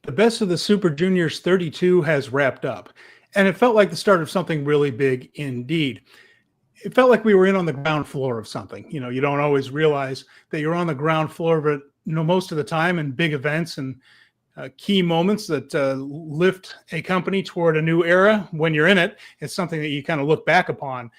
The Best of the Super Juniors 32 has wrapped up, and it felt like the start of something really big indeed. It felt like we were in on the ground floor of something. You know, you don't always realize that you're on the ground floor, but most of the time in big events and key moments that lift a company toward a new era, when you're in it, it's something that you kind of look back upon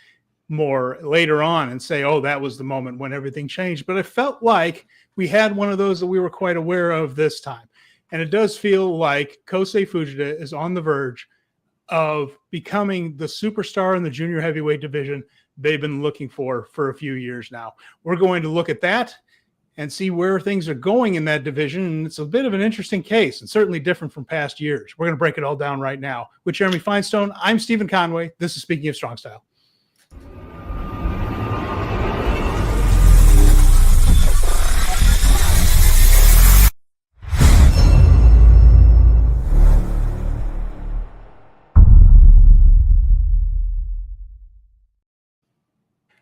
more later on and say, oh, that was the moment when everything changed. But it felt like we had one of those that we were quite aware of this time. And it does feel like Kosei Fujita is on the verge of becoming the superstar in the junior heavyweight division they've been looking for a few years now. We're going to look at that and see where things are going in that division. And it's a bit of an interesting case and certainly different from past years. We're going to break it all down right now. With Jeremy Finestone, I'm Steven Conway. This is Speaking of Strong Style.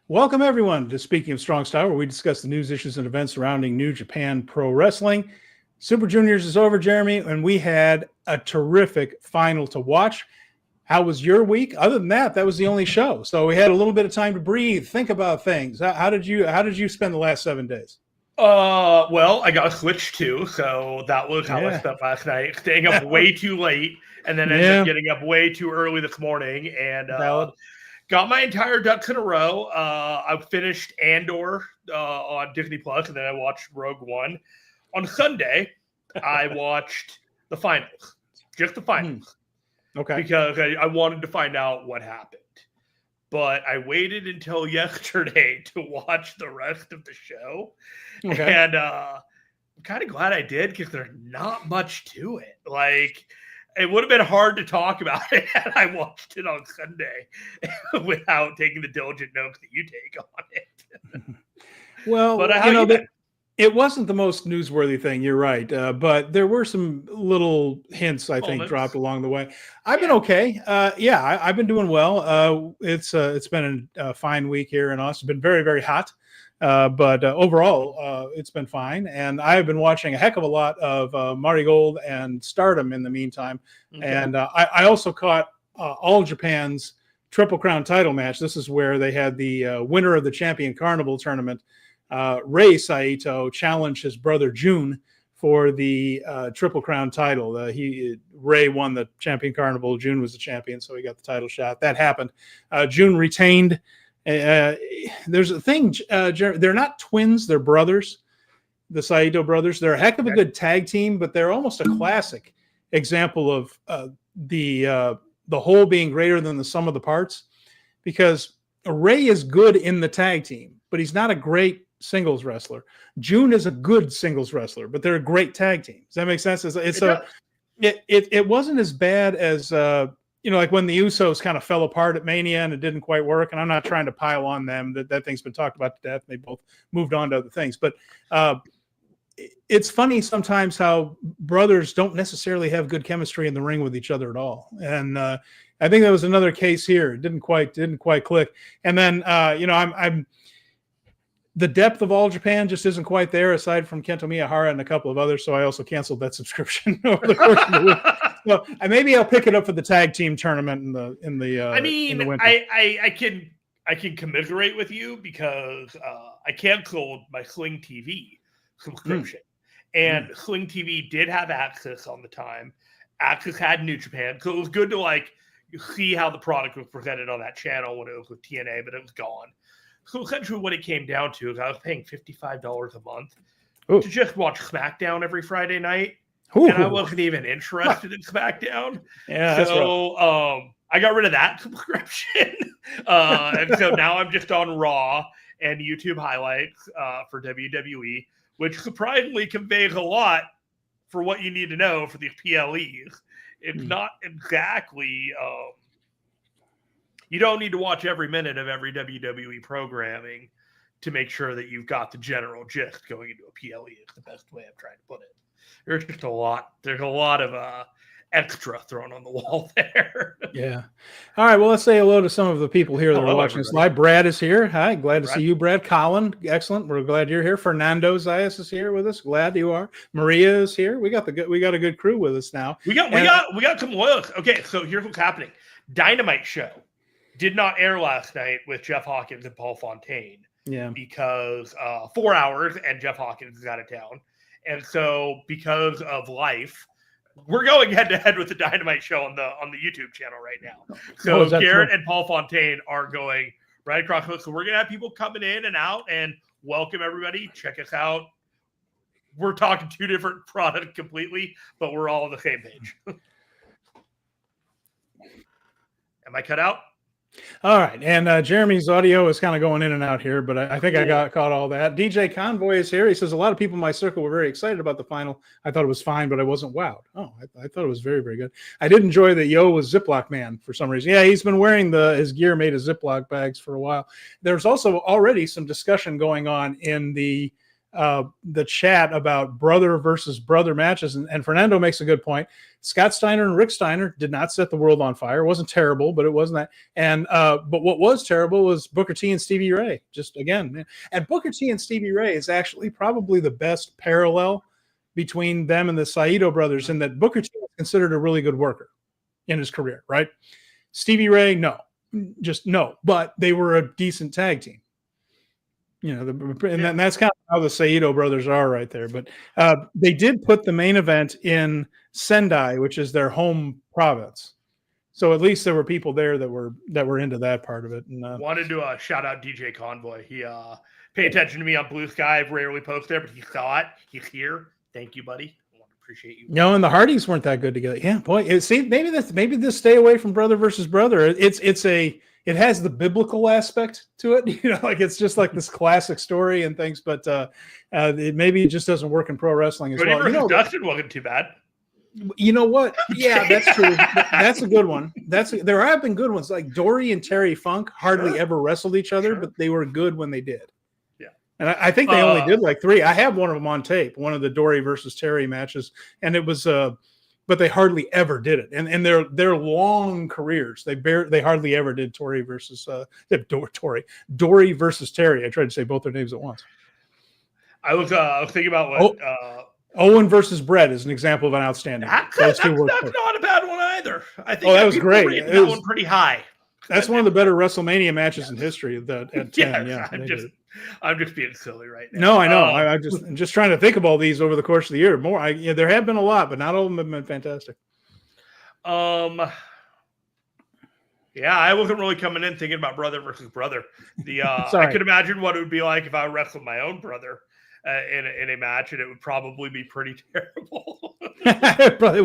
Welcome, everyone, to Speaking of Strong Style, where we discuss the news, issues, and events surrounding New Japan Pro Wrestling. Super Juniors is over, Jeremy, and we had a terrific final to watch. How was your week? Other than that, that was the only show. So we had a little bit of time to breathe, think about things. How did you spend the last 7 days? Well, I got a Switch too, so that was how I spent last night. Staying up way too late, and then ended up getting up way too early this morning, and got my entire ducks in a row. I finished Andor on Disney Plus, and then I watched Rogue One. On Sunday, I watched the finals, just the finals. Okay. Because I wanted to find out what happened. But I waited until yesterday to watch the rest of the show. Okay. And I'm kind of glad I did, because there's not much to it. Like, it would have been hard to talk about it had I watched it on Sunday without taking the diligent notes that you take on it. Well, but it wasn't the most newsworthy thing. You're right. But there were some little hints, I think, dropped along the way. I've been okay. I've been doing well. It's been a fine week here in Austin. It's been very, very hot. But overall, it's been fine. And I've been watching a heck of a lot of Marigold and Stardom in the meantime. Okay. And I also caught All Japan's Triple Crown title match. This is where they had the winner of the Champion Carnival tournament, Rei Saito, challenged his brother Jun for the Triple Crown title. Rei won the Champion Carnival. Jun was the champion, so he got the title shot. That happened. Jun retained. There's a thing, they're not twins, they're brothers, the Saito brothers. They're a heck of a good tag team, but they're almost a classic example of the whole being greater than the sum of the parts, because Rei is good in the tag team, but he's not a great singles wrestler. Jun is a good singles wrestler, but they're a great tag team. Does that make sense? It wasn't as bad as like when the Usos kind of fell apart at Mania and it didn't quite work. And I'm not trying to pile on them. That thing's been talked about to death. They both moved on to other things. But it's funny sometimes how brothers don't necessarily have good chemistry in the ring with each other at all. And I think that was another case here. It didn't quite click. And then I'm the depth of All Japan just isn't quite there, aside from Kento Miyahara and a couple of others. So I also canceled that subscription over the course of the week. So maybe I'll pick it up for the tag team tournament in the winter. I can commiserate with you, because I canceled my Sling TV subscription, and Sling TV did have Access on the time. Access had New Japan, so it was good to see how the product was presented on that channel when it was with TNA, but it was gone. So essentially what it came down to is I was paying $55 a month to just watch SmackDown every Friday night. And I wasn't even interested in SmackDown. Yeah, so I got rid of that subscription. And so now I'm just on Raw and YouTube highlights for WWE, which surprisingly conveys a lot for what you need to know for these PLEs. It's not exactly... you don't need to watch every minute of every WWE programming to make sure that you've got the general gist going into a PLE. Is the best way I'm trying to put it. There's just a lot. There's a lot of extra thrown on the wall there. Yeah. All right. Well, let's say hello to some of the people here that are watching us live. Brad is here. Hi. Glad to see you, Brad. Colin. Excellent. We're glad you're here. Fernando Zayas is here with us. Glad you are. Maria is here. We got a good crew with us now. We got some loyalists. Okay. So here's what's happening. Dynamite show did not air last night with Jeff Hawkins and Paul Fontaine. Yeah. Because 4 hours and Jeff Hawkins is out of town. And so because of life, we're going head to head with the Dynamite show on the YouTube channel right now. So Garrett and Paul Fontaine are going right across. So we're going to have people coming in and out and welcome everybody. Check us out. We're talking two different products completely, but we're all on the same page. Am I cut out? All right, and Jeremy's audio is kind of going in and out here, but I think I caught all that. DJ Convoy is here. He says, a lot of people in my circle were very excited about the final. I thought it was fine, but I wasn't wowed. Oh, I thought it was very, very good. I did enjoy that Yo was Ziploc Man for some reason. Yeah, he's been wearing his gear made of Ziploc bags for a while. There's also already some discussion going on in the chat about brother versus brother matches, and Fernando makes a good point. Scott Steiner and Rick Steiner did not set the world on fire. It wasn't terrible, but it wasn't that. And but what was terrible was Booker T and Stevie Ray. Just again, and Booker T and Stevie Ray is actually probably the best parallel between them and the Saito brothers, in that Booker T was considered a really good worker in his career, right? Stevie Ray, no, but they were a decent tag team. You know, and that's kind of how the Saito brothers are right there. But they did put the main event in Sendai, which is their home province. So at least there were people there that were into that part of it. And wanted to shout out DJ Convoy. He paid attention to me on Blue Sky. I rarely post there, but he saw it. He's here. Thank you, buddy. I want to appreciate you. No, and the Hardys weren't that good together. Yeah, boy. See, maybe this stay away from brother versus brother. It has the biblical aspect to it, you know, like it's just like this classic story and things, but maybe it just doesn't work in pro wrestling as well. You know, Dustin wasn't too bad. You know what? Yeah, that's true. That's a good one. There have been good ones, like Dory and Terry Funk hardly ever wrestled each other, but they were good when they did. Yeah, and I think they only did like 3. I have one of them on tape, one of the Dory versus Terry matches, and it was but they hardly ever did it. And their long careers, they hardly ever did Dory versus Terry. I tried to say both their names at once. I was thinking about what Owen versus Brett is an example of an outstanding. That's not a bad one either. I think that was great. That one pretty high. That's one of the better WrestleMania matches in history. At 10, yeah. I'm just being silly right now. No, I know. I'm just trying to think of all these over the course of the year. There have been a lot, but not all of them have been fantastic. Yeah, I wasn't really coming in thinking about brother versus brother. I could imagine what it would be like if I wrestled my own brother in a match, and it would probably be pretty terrible. It probably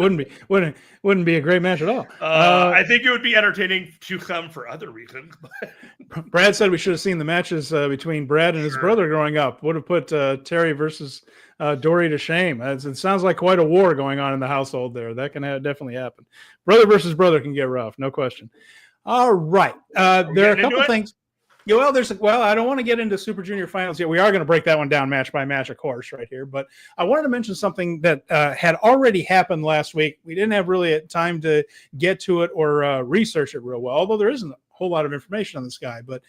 wouldn't be a great match at all. I think it would be entertaining to some for other reasons. Brad said we should have seen the matches between Brad and his brother growing up. Would have put Terry versus Dory to shame. It sounds like quite a war going on in the household there. That can definitely happen. Brother versus brother can get rough, no question. All right, there are a couple things. Yeah, well, I don't want to get into Super Junior Finals yet. We are going to break that one down match by match, of course, right here. But I wanted to mention something that had already happened last week. We didn't have really time to get to it or research it real well, although there isn't a whole lot of information on this guy. But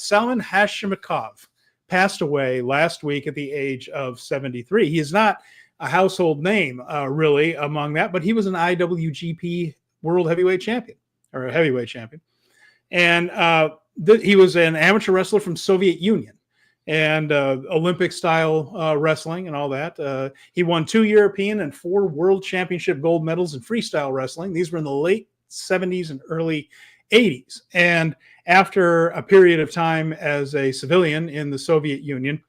Salman Hashimikov passed away last week at the age of 73. He is not a household name, really, among that, but he was an IWGP World Heavyweight Champion, or a Heavyweight Champion. And he was an amateur wrestler from Soviet Union and Olympic style wrestling and all that. He won 2 European and 4 World Championship gold medals in freestyle wrestling. These were in the late 70s and early 80s. And after a period of time as a civilian in the Soviet Union,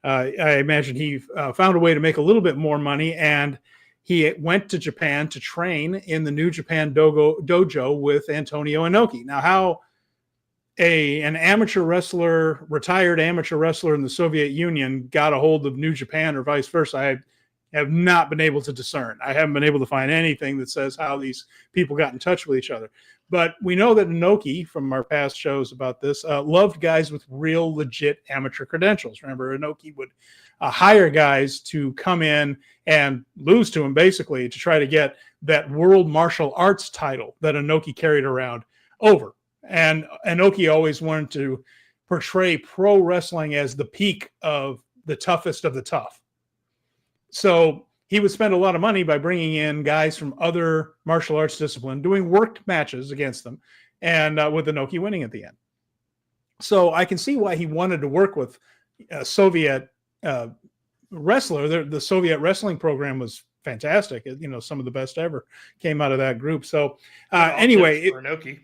I imagine he found a way to make a little bit more money, and he went to Japan to train in the New Japan dojo with Antonio Inoki. Now, how an amateur wrestler, retired amateur wrestler in the Soviet Union got a hold of New Japan or vice versa, I have not been able to discern. I haven't been able to find anything that says how these people got in touch with each other. But we know that Inoki, from our past shows about this, loved guys with real legit amateur credentials. Remember, Inoki would hire guys to come in and lose to him, basically, to try to get that world martial arts title that Inoki carried around over. And Inoki always wanted to portray pro wrestling as the peak of the toughest of the tough. So he would spend a lot of money by bringing in guys from other martial arts discipline, doing worked matches against them, and with Inoki winning at the end. So I can see why he wanted to work with a Soviet wrestler. The Soviet wrestling program was fantastic. You know, some of the best ever came out of that group. So anyway, Inoki.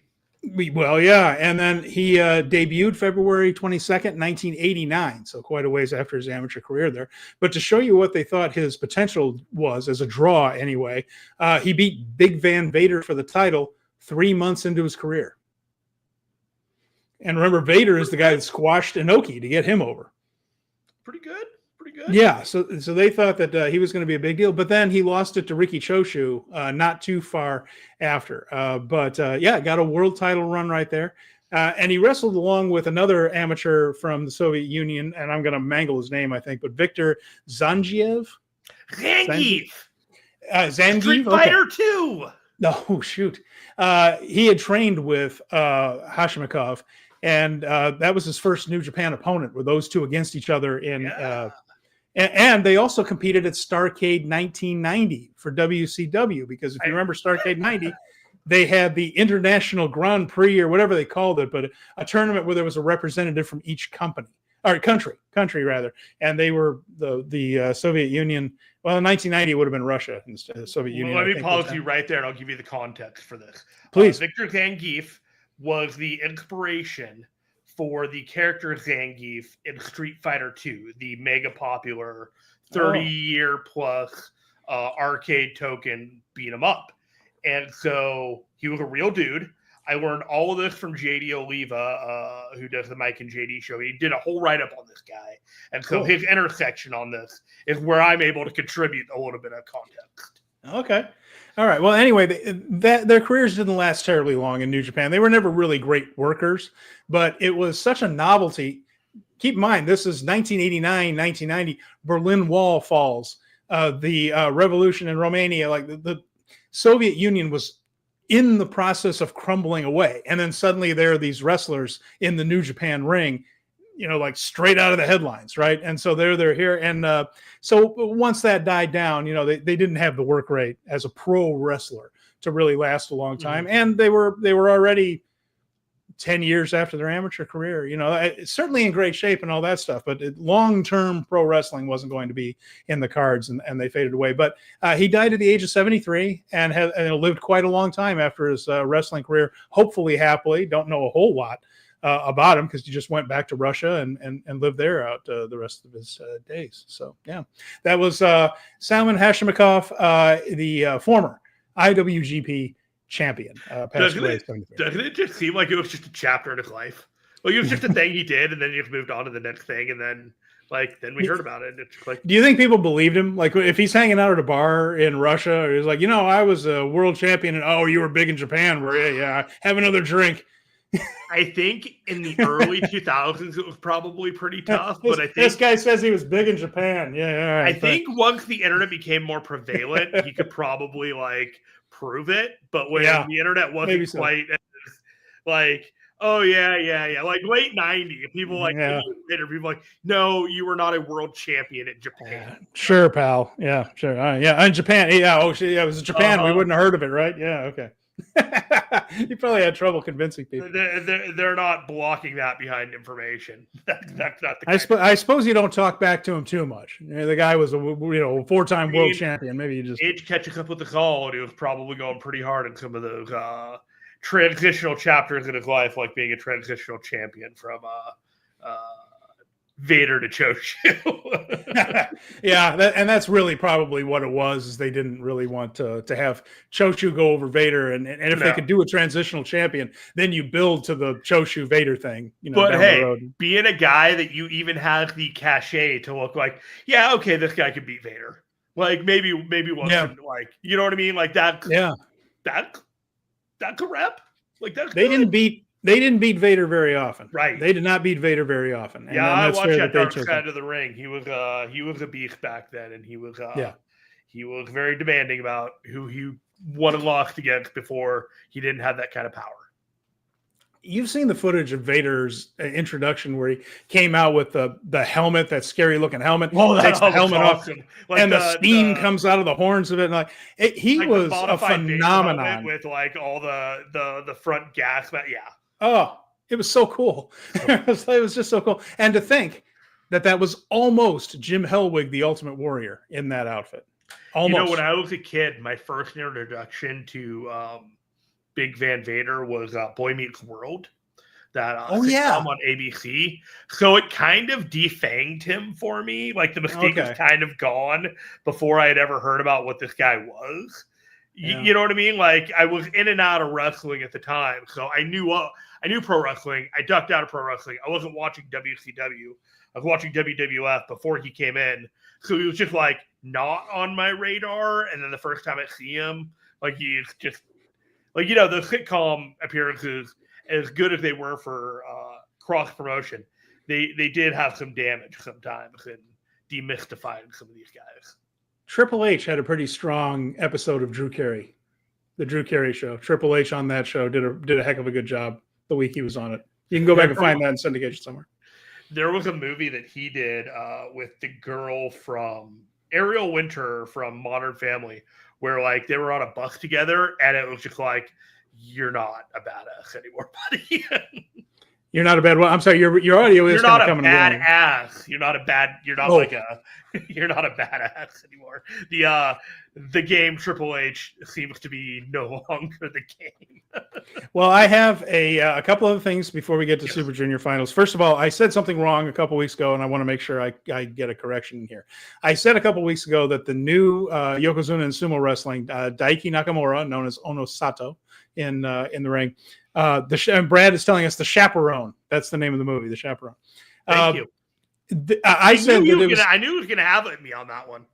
Well, yeah. And then he debuted February 22nd, 1989. So quite a ways after his amateur career there. But to show you what they thought his potential was as a draw anyway, he beat Big Van Vader for the title 3 months into his career. And remember, Vader is the guy that squashed Inoki to get him over. Pretty good. Pretty good. Yeah. So they thought that he was going to be a big deal. But then he lost it to Riki Choshu not too far after. But got a world title run right there. And he wrestled along with another amateur from the Soviet Union. And I'm going to mangle his name, I think. But Victor Zangiev. Zangief. Zangief? Street Fighter 2. Oh, shoot. He had trained with Hashimikov. And that was his first New Japan opponent, were those two against each other in and they also competed at Starrcade 1990 for WCW, because if you remember Starrcade 90, they had the International Grand Prix or whatever they called it, but a tournament where there was a representative from each country, rather. And they were the Soviet Union. Well, in 1990, it would have been Russia instead of the Soviet Union. Let me pause you right there, and I'll give you the context for this. Please. Victor Zangief was the inspiration for the character Zangief in Street Fighter II, the mega popular 30-year plus arcade token beat 'em up. And so he was a real dude. I learned all of this from JD Oliva, who does the Mike and JD show. He did a whole write-up on this guy. And so his intersection on this is where I'm able to contribute a little bit of context. Okay. All right. Well, anyway, their careers didn't last terribly long in New Japan. They were never really great workers, but it was such a novelty. Keep in mind, this is 1989, 1990. Berlin Wall falls. The revolution in Romania, like the Soviet Union was in the process of crumbling away. And then suddenly there are these wrestlers in the New Japan ring, you know, like straight out of the headlines, right? And so they're here. And so once that died down, you know, they didn't have the work rate as a pro wrestler to really last a long time. Mm-hmm. And they were already 10 years after their amateur career, you know, certainly in great shape and all that stuff, but long-term pro wrestling wasn't going to be in the cards, and they faded away. But he died at the age of 73 and lived quite a long time after his wrestling career, hopefully happily. Don't know a whole lot about him because he just went back to Russia and lived there out the rest of his days. So, yeah, that was Salman Hashimikov, the former IWGP champion. Doesn't it just seem like it was just a chapter in his life? Like it was just a thing he did, and then he just moved on to the next thing, and then we heard about it. And it's like, do you think people believed him? Like if he's hanging out at a bar in Russia, or he's like, you know, I was a world champion, and you were big in Japan, where yeah, have another drink. I think in the early 2000s it was probably pretty tough, but I think this guy says he was big in Japan. Yeah, right, I think once the internet became more prevalent, he could probably prove it. But when the internet wasn't quite as like, oh yeah, like late 90s, people people no, you were not a world champion in Japan. Sure, pal. Yeah, sure. In Japan. Yeah, it was Japan. We wouldn't have heard of it, right? Yeah, okay. You probably had trouble convincing people. They're not blocking that behind information. That's not the case. I suppose you don't talk back to him too much. The guy was a 4-time world champion. Maybe you just age catching up with the call, and he was probably going pretty hard in some of those transitional chapters in his life, like being a transitional champion from Vader to Choshu. Yeah, and that's really probably what it was. Is they didn't really want to have Choshu go over Vader, and if they could do a transitional champion, then you build to the Choshu Vader thing. But down the road. Being a guy that you even have the cachet to look like, this guy could beat Vader. Like maybe once, you know what I mean? Like that. Yeah, that could rep. Like that. They didn't beat They didn't beat Vader very often. Right. They did not beat Vader very often. And I watched that Dark Side of the Ring. He was a beast back then, and he was very demanding about who he won and lost against before he didn't have that kind of power. You've seen the footage of Vader's introduction where he came out with the helmet, that scary looking helmet. Oh, takes the helmet off, and the steam comes out of the horns of it. And he was a phenomenon with like all the front gas. Yeah. Oh, it was so cool. It was just so cool. And to think that was almost Jim Hellwig, the Ultimate Warrior, in that outfit. Almost. When I was a kid, my first introduction to Big Van Vader was Boy Meets World, that on ABC. So it kind of defanged him for me. Like the mystique was kind of gone before I had ever heard about what this guy was. You know what I mean? Like I was in and out of wrestling at the time, so I knew pro wrestling. I ducked out of pro wrestling. I wasn't watching WCW. I was watching WWF before he came in. So he was just like not on my radar. And then the first time I see him, like he's just like, the sitcom appearances, as good as they were for cross promotion, they did have some damage sometimes in demystifying some of these guys. Triple H had a pretty strong episode of Drew Carey, the Drew Carey show. Triple H on that show did a heck of a good job the week he was on it. You can go back and find that in syndication somewhere. There was a movie that he did with the girl from Ariel Winter from Modern Family, where like they were on a bus together, and it was just like, "You're not a badass anymore, buddy." You're not a bad one. I'm sorry, your audio is kind of coming. You're not a badass. You're not a bad. You're not you're not a badass anymore. The game Triple H seems to be no longer the game. Well, I have a couple of things before we get to Super Junior Finals. First of all, I said something wrong a couple weeks ago, and I want to make sure I get a correction here. I said a couple weeks ago that the new Yokozuna and Sumo Wrestling, Daiki Nakamura, known as Onosato in the ring, and Brad is telling us The Chaperone. That's the name of the movie, The Chaperone. Thank you. I knew he was going to have me on that one.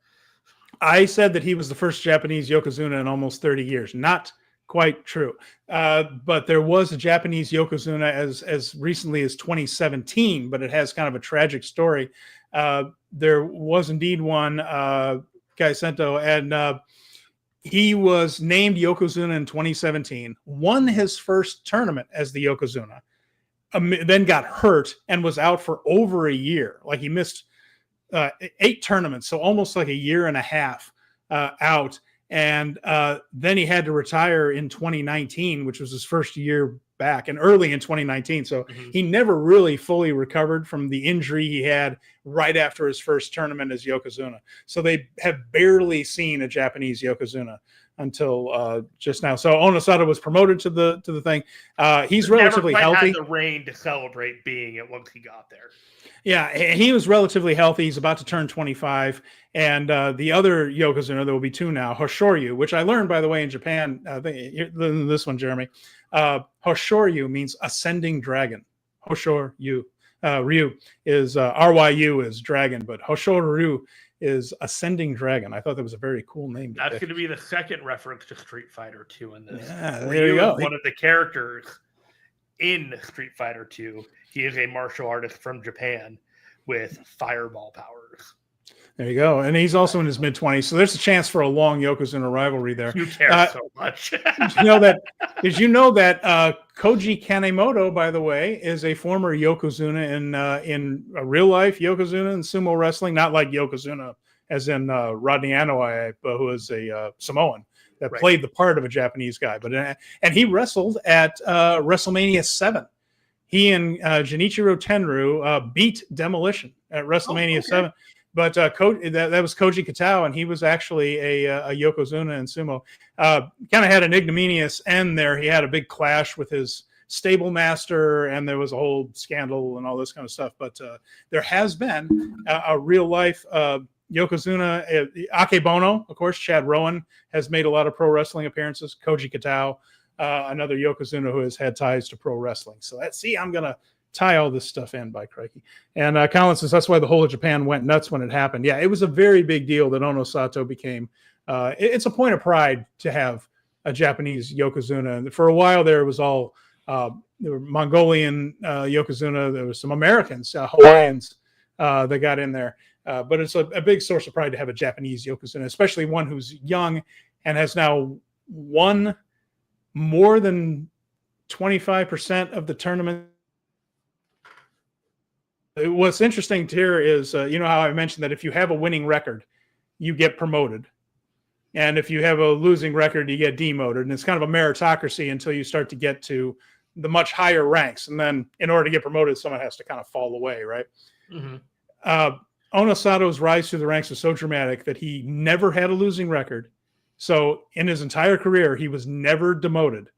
I said that he was the first Japanese Yokozuna in almost 30 years. Not quite true. But there was a Japanese Yokozuna as recently as 2017, but it has kind of a tragic story. There was indeed one, Kai Sento, and he was named Yokozuna in 2017, won his first tournament as the Yokozuna, then got hurt and was out for over a year. Like he missed 8 tournaments, so almost like a year and a half out. And then he had to retire in 2019, which was his first year back, and early in 2019. So he never really fully recovered from the injury he had right after his first tournament as Yokozuna. So they have barely seen a Japanese Yokozuna until just now. So Onosato was promoted to the thing. He's relatively healthy. Had the reign to celebrate being it once he got there. Yeah, he was relatively healthy. He's about to turn 25. And the other Yokozuna, there will be 2 now, Hoshoryu, which I learned, by the way, in Japan. This one, Jeremy. Hoshoryu means ascending dragon. Hoshoryu. Ryu is RYU is dragon, but Hoshoryu is ascending dragon. I thought that was a very cool name. That's going to be the second reference to Street Fighter 2 in this. Yeah, there you go. One of the characters in Street Fighter 2. He is a martial artist from Japan with fireball powers. There you go. And he's also in his mid-20s. So there's a chance for a long Yokozuna rivalry there. You care so much. Did you know that Koji Kanemoto, by the way, is a former Yokozuna in real life Yokozuna in sumo wrestling? Not like Yokozuna as in Rodney Anoa'i, but who is a Samoan that played the part of a Japanese guy. But and he wrestled at WrestleMania 7. He and Genichiro Tenryu beat Demolition at WrestleMania 7. But that was Koji Katao, and he was actually a Yokozuna in sumo. Kind of had an ignominious end there. He had a big clash with his stable master, and there was a whole scandal and all this kind of stuff. But there has been a real-life Yokozuna. Akebono, of course, Chad Rowan has made a lot of pro wrestling appearances. Koji Katao, another Yokozuna who has had ties to pro wrestling. So I'm going to tie all this stuff in, by crikey. And Colin says that's why the whole of Japan went nuts when it happened. Yeah, it was a very big deal that Onosato became. It's a point of pride to have a Japanese Yokozuna. And for a while there, it was all there were Mongolian Yokozuna. There was some Americans, Hawaiians that got in there. But it's a big source of pride to have a Japanese Yokozuna, especially one who's young and has now won more than 25% of the tournament. What's interesting here is, you know how I mentioned that if you have a winning record, you get promoted. And if you have a losing record, you get demoted. And it's kind of a meritocracy until you start to get to the much higher ranks. And then in order to get promoted, someone has to kind of fall away, right? Mm-hmm. Onosato's rise through the ranks was so dramatic that he never had a losing record. So in his entire career, he was never demoted.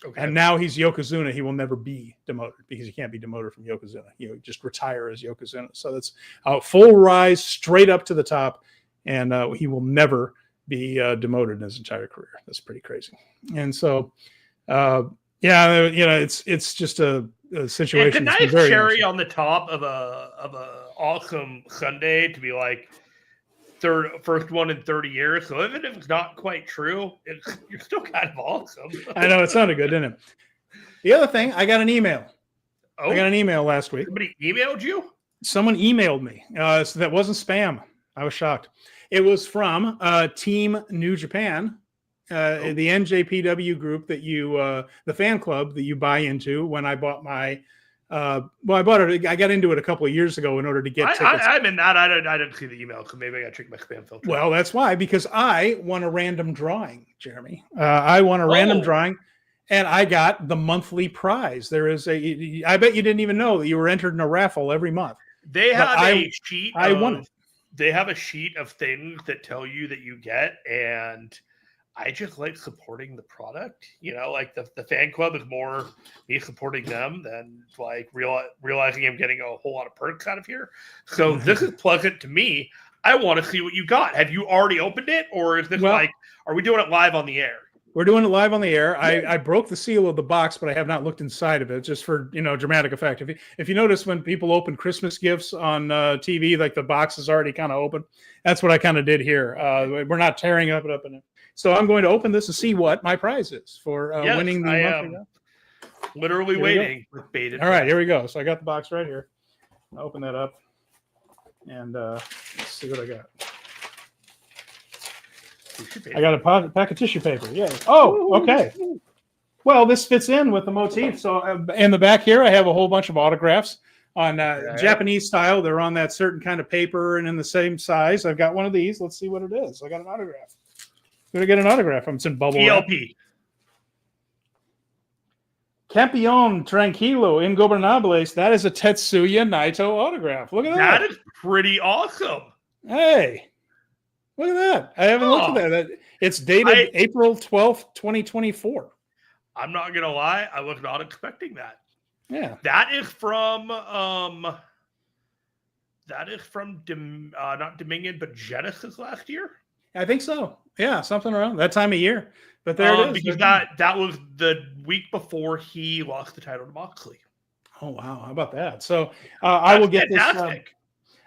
Okay. And now he's Yokozuna. He will never be demoted because he can't be demoted from Yokozuna. You just retire as Yokozuna. So that's a full rise straight up to the top. And he will never be demoted in his entire career. That's pretty crazy. And so, yeah, you know, it's just a situation. It's a nice cherry on the top of a awesome Sunday to be like first one in 30 years. So even if it's not quite true, you're still kind of awesome. I know, it sounded good, didn't it? The other thing, I got an email. Oh, I got an email last week. Somebody emailed you? Someone emailed me. So that wasn't spam. I was shocked. It was from Team New Japan, the NJPW group that you, the fan club that you buy into. When I bought my, I got into it a couple of years ago in order to get tickets. I'm in that. I didn't see the email, so maybe I got to check my spam filter. Well, that's why, because I won a random drawing, Jeremy. I won a random drawing, and I got the monthly prize. There is I bet you didn't even know that you were entered in a raffle every month. They have a sheet. I won it. They have a sheet of things that tell you that you get, and I just like supporting the product. You know, like the fan club is more me supporting them than like realizing I'm getting a whole lot of perks out of here. So this is pleasant to me. I want to see what you got. Have you already opened it, or is this are we doing it live on the air? We're doing it live on the air. I broke the seal of the box, but I have not looked inside of it, just for, you know, dramatic effect. If you notice when people open Christmas gifts on TV, like the box is already kind of open. That's what I kind of did here. We're not tearing it up in it. So I'm going to open this and see what my prize is for winning the monthly. Literally waiting with bated. All right, here we go. So I got the box right here. I'll open that up and let's see what I got. I got a pack of tissue paper. Yeah. Oh, okay. Well, this fits in with the motif. So in the back here, I have a whole bunch of autographs on Japanese style. They're on that certain kind of paper and in the same size. I've got one of these. Let's see what it is. I got an autograph. I'm going to get an autograph. It's in bubble wrap. Campeón Tranquilo Ingobernables. That is a Tetsuya Naito autograph. Look at that. That is pretty awesome. Hey. Look at that. I haven't looked at that. It's dated April 12th, 2024. I'm not going to lie. I was not expecting that. Yeah. That is from not Dominion, but Genesis last year. I think so. Yeah, something around that time of year. But there it is. Because that was the week before he lost the title to Moxley. Oh, wow. How about that? So I will get fantastic. This.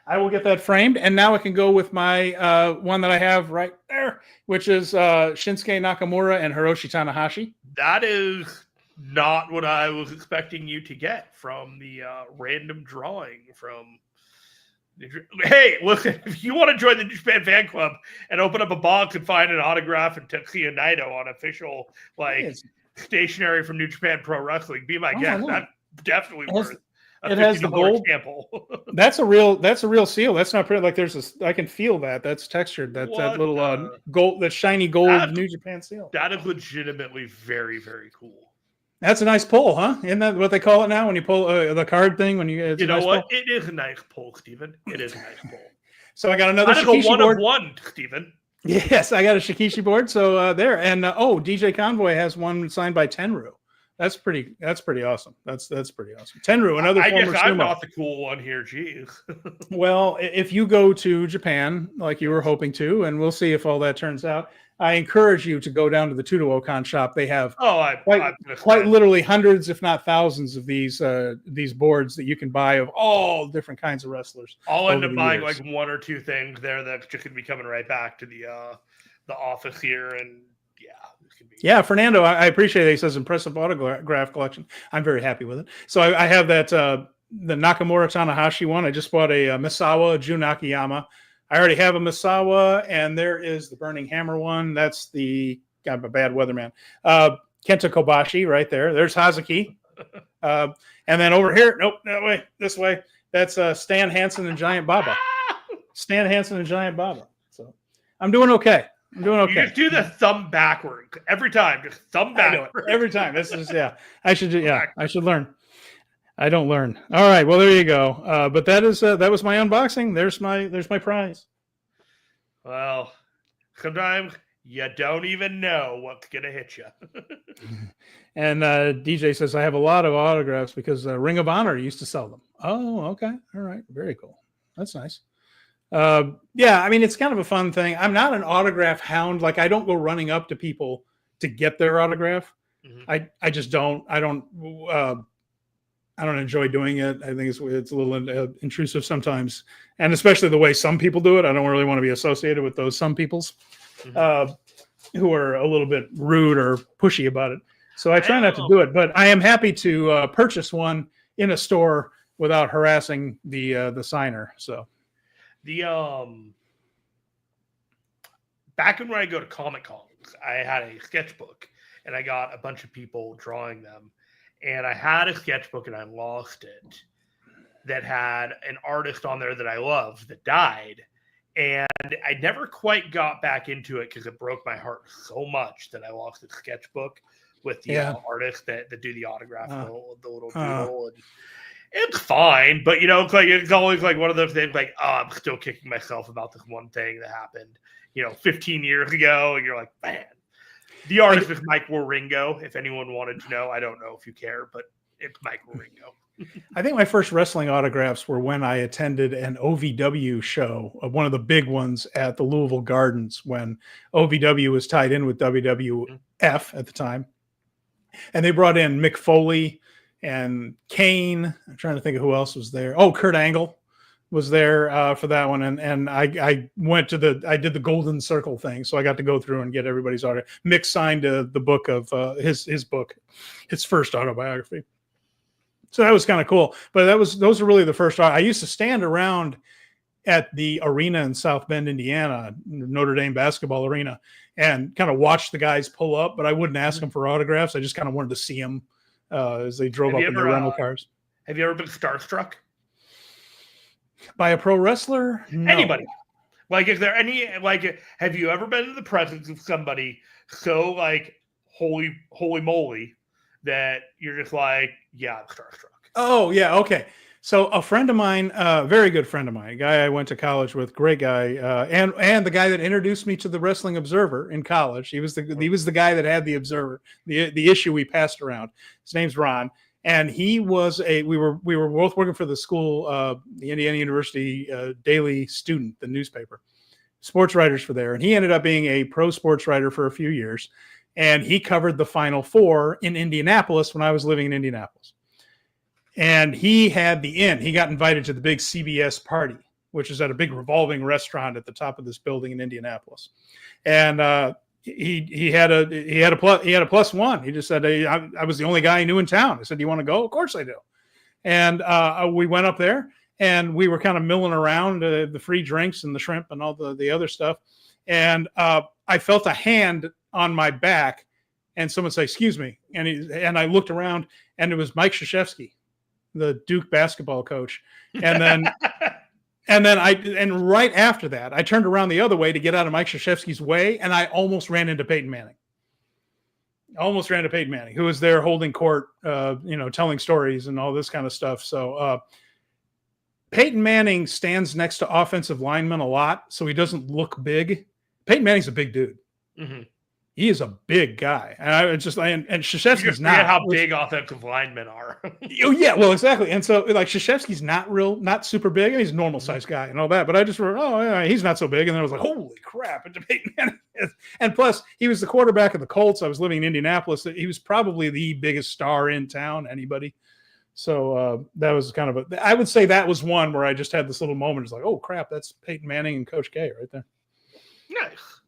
I will get that framed, and now it can go with my one that I have right there, which is Shinsuke Nakamura and Hiroshi Tanahashi. That is not what I was expecting you to get from the random drawing from. Hey, listen, if you want to join the New Japan fan club and open up a box and find an autograph and Tetsuya Naito on official stationery from New Japan Pro Wrestling, be my guest. That's definitely worth. It has the gold sample. That's a real seal. That's not pretty. Like I can feel that. That's textured. That little gold, that shiny gold New Japan seal. That is legitimately very, very cool. That's a nice pull, huh? Isn't that what they call it now when you pull the card thing? When you know what? It is a nice pull, Steven. It is a nice pull. So I got another Shikishi one board. Of one, Steven. Yes, I got a Shikishi board. So there, and DJ Convoy has one signed by Tenryu. That's pretty awesome. That's pretty awesome. Tenryu, another former guess sumo. I'm not the cool one here. Jeez. Well, if you go to Japan like you were hoping to, and we'll see if all that turns out, I encourage you to go down to the Tudo-Okan shop. They have quite literally hundreds, if not thousands, of these boards that you can buy of all different kinds of wrestlers. I'll end up buying like one or two things there that's just going to be coming right back to the office here, and Yeah, Fernando, I appreciate it. He says impressive autograph collection. I'm very happy with it. So I have that the Nakamura Tanahashi one. I just bought a Misawa Jun Akiyama. I already have a Misawa, and there is the Burning Hammer one. That's the I'm a bad weatherman. Kenta Kobashi right there. There's Hazuki. And then over here, nope, that way, this way. That's Stan Hansen and Giant Baba. Stan Hansen and Giant Baba. So I'm doing okay. I'm doing okay. You just do the thumb backward every time. Just thumb backward every time. This is I should learn. I don't learn. All right. Well, there you go. But that was my unboxing. There's my prize. Well, sometimes you don't even know what's gonna hit you. And DJ says I have a lot of autographs because Ring of Honor used to sell them. Oh, okay. All right. Very cool. That's nice. Yeah, I mean, it's kind of a fun thing. I'm not an autograph hound. Like, I don't go running up to people to get their autograph. Mm-hmm. I just don't. I don't enjoy doing it. I think it's a little intrusive sometimes, and especially the way some people do it. I don't really want to be associated with those some peoples who are a little bit rude or pushy about it. So I try not to do it. But I am happy to purchase one in a store without harassing the signer. So. Back when I go to Comic Cons, I had a sketchbook and I got a bunch of people drawing them, and I had a sketchbook and I lost it that had an artist on there that I loved that died, and I never quite got back into it because it broke my heart so much that I lost the sketchbook with the artist that do the autograph, the little doodle. And it's fine, but it's always like one of those things like, oh, I'm still kicking myself about this one thing that happened, 15 years ago. And you're like, man, the artist is Mike Waringo. If anyone wanted to know, I don't know if you care, but it's Mike Waringo. I think my first wrestling autographs were when I attended an OVW show, one of the big ones at the Louisville Gardens, when OVW was tied in with WWF at the time. And they brought in Mick Foley and Kane. I'm trying to think of who else was there. Oh, Kurt Angle was there for that one. And I went to I did the Golden Circle thing. So I got to go through and get everybody's autograph. Mick signed the book of his book, his first autobiography. So that was kind of cool. But those are really the first. I used to stand around at the arena in South Bend, Indiana, Notre Dame basketball arena, and kind of watch the guys pull up, but I wouldn't ask them for autographs. I just kind of wanted to see them as they drove up in their rental cars. Have you ever been starstruck by a pro wrestler? No. Anybody? Like, is there any, like, have you ever been in the presence of somebody so, like, holy moly that you're just like, yeah, I'm starstruck? Oh, yeah. Okay. So a friend of mine, very good friend of mine, a guy I went to college with, great guy, and the guy that introduced me to the Wrestling Observer in college. He was the guy that had the Observer, the issue we passed around. His name's Ron, and he was we were both working for the school, the Indiana University Daily Student, the newspaper. Sports writers for there, and he ended up being a pro sports writer for a few years, and he covered the Final Four in Indianapolis when I was living in Indianapolis. And he had the inn. He got invited to the big CBS party, which is at a big revolving restaurant at the top of this building in Indianapolis. And he had a plus one. He just said, hey, I was the only guy he knew in town. I said, do you want to go? Of course I do. And we went up there, and we were kind of milling around the free drinks and the shrimp and all the other stuff. And I felt a hand on my back, and someone said, excuse me. And I looked around, and it was Mike Krzyzewski, the Duke basketball coach. And then right after that, I turned around the other way to get out of Mike Krzyzewski's way, and I almost ran into Peyton Manning. Who was there holding court, telling stories and all this kind of stuff. So Peyton Manning stands next to offensive linemen a lot, so he doesn't look big. Peyton Manning's a big dude. Mm-hmm. He is a big guy, and Krzyzewski's not how big offensive linemen are. Oh yeah, well exactly. And so like Krzyzewski's not super big. He's a normal sized guy and all that. But I just wrote, oh yeah, he's not so big. And then I was like, holy crap! And plus, he was the quarterback of the Colts. I was living in Indianapolis. He was probably the biggest star in town. Anybody. So that was kind of I would say that was one where I just had this little moment. It's like, oh crap, that's Peyton Manning and Coach K right there. Nice.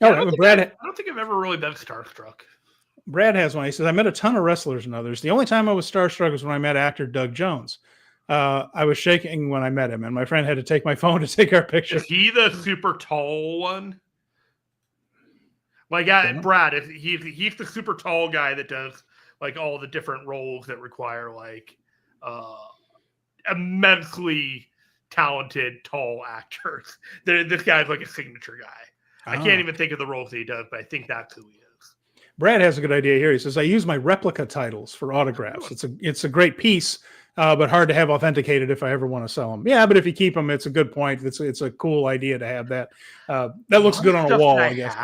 Yeah, I don't think I've ever really been starstruck. Brad has one. He says, I met a ton of wrestlers and others. The only time I was starstruck was when I met actor Doug Jones. I was shaking when I met him, and my friend had to take my phone to take our picture. Is he the super tall one? Like, Brad, he's the super tall guy that does like all the different roles that require like immensely talented tall actors. This guy's like a signature guy. I can't even think of the roles that he does, but I think that's who he is. Brad has a good idea here. He says, I use my replica titles for autographs. It's a great piece, but hard to have authenticated if I ever want to sell them. Yeah, but if you keep them, it's a good point. It's a cool idea to have that. That looks good on a wall, I guess.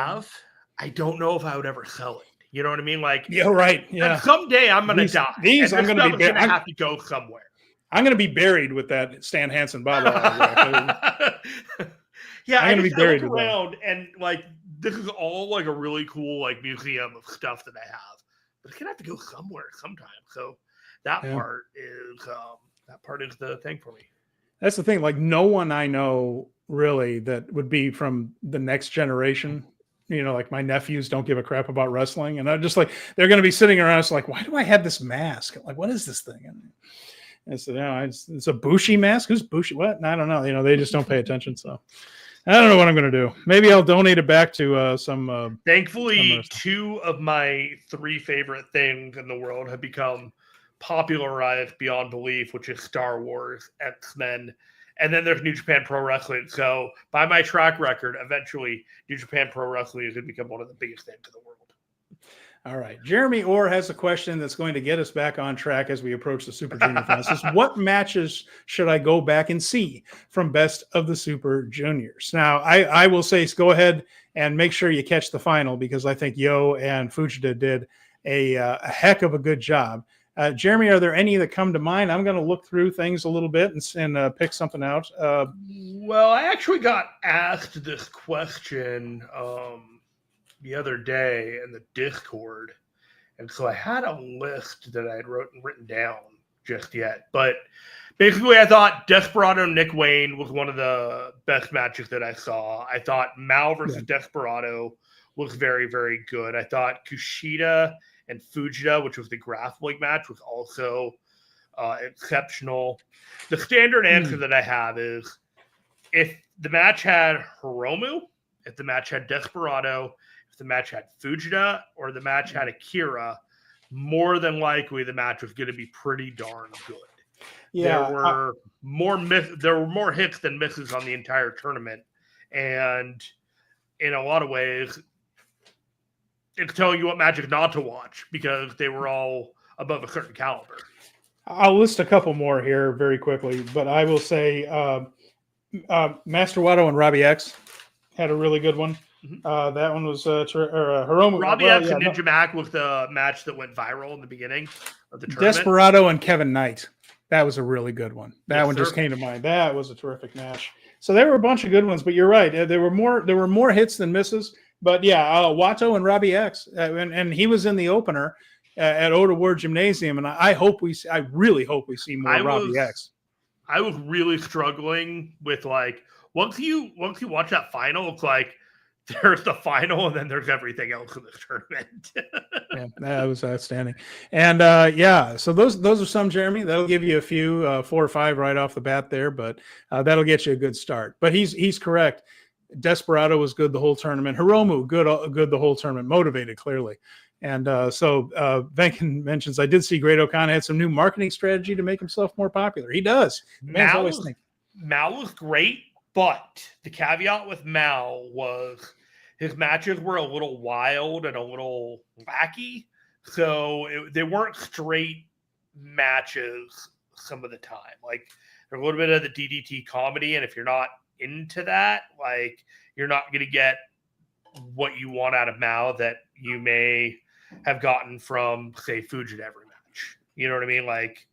I don't know if I would ever sell it. You know what I mean? Like, yeah, right. Yeah. Someday I'm going to die. I'm going to have to go somewhere. I'm going to be buried with that Stan Hansen Baba autograph. Yeah, I'm going to be buried around, and like this is all like a really cool like museum of stuff that I have, but it's gonna have to go somewhere sometime. So that part is the thing for me. That's the thing. Like no one I know really that would be from the next generation. You know, like my nephews don't give a crap about wrestling, and I'm just like they're going to be sitting around. It's like, why do I have this mask? Like, what is this thing? And I said, it's a Bushi mask. Who's Bushi? What? I don't know. You know, they just don't pay attention. So I don't know what I'm going to do. Maybe I'll donate it back to some. Thankfully, two of my three favorite things in the world have become popularized beyond belief, which is Star Wars, X-Men, and then there's New Japan Pro Wrestling. So by my track record, eventually New Japan Pro Wrestling is going to become one of the biggest things in the world. All right. Jeremy Orr has a question that's going to get us back on track as we approach the Super Junior finals. What matches should I go back and see from Best of the Super Juniors? Now, I will say, go ahead and make sure you catch the final because I think Yo and Fujita did a heck of a good job. Jeremy, are there any that come to mind? I'm going to look through things a little bit and pick something out. Well, I actually got asked this question the other day in the Discord, and so I had a list that I had written down just yet. But basically, I thought Desperado Nick Wayne was one of the best matches that I saw. I thought Mao versus Desperado was very, very good. I thought Kushida and Fujita, which was the grappling match, was also exceptional. The standard answer that I have is if the match had Hiromu, if the match had Desperado, if the match had Fujita, or the match had Akira, more than likely the match was going to be pretty darn good. Yeah, there were more hits than misses on the entire tournament, and in a lot of ways, it's telling you what matches not to watch because they were all above a certain caliber. I'll list a couple more here very quickly, but I will say Master Wato and Robbie X had a really good one. That one was Hiromu. Robbie X and Ninja Mac was the match that went viral in the beginning of the tournament. Desperado and Kevin Knight. That was a really good one. That one just came to mind. That was a terrific match. So there were a bunch of good ones, but you're right. There were more hits than misses. But yeah, Wato and Robbie X, and he was in the opener at Oda Ward Gymnasium, and I really hope we see more Robbie X. I was really struggling with like once you watch that final, it's like there's the final, and then there's everything else in this tournament. Yeah, that was outstanding. And so those are some, Jeremy. That'll give you a few 4 or 5 right off the bat there, but that'll get you a good start. But he's correct. Desperado was good the whole tournament. Hiromu, good the whole tournament. Motivated, clearly. And so Venkin mentions, I did see Great O'Connor had some new marketing strategy to make himself more popular. He does. Mao was great, but the caveat with Mao was his matches were a little wild and a little wacky. So they weren't straight matches some of the time. Like there's a little bit of the DDT comedy, and if you're not into that, like you're not going to get what you want out of Mao that you may have gotten from, say, Fujita every match. You know what I mean? Like,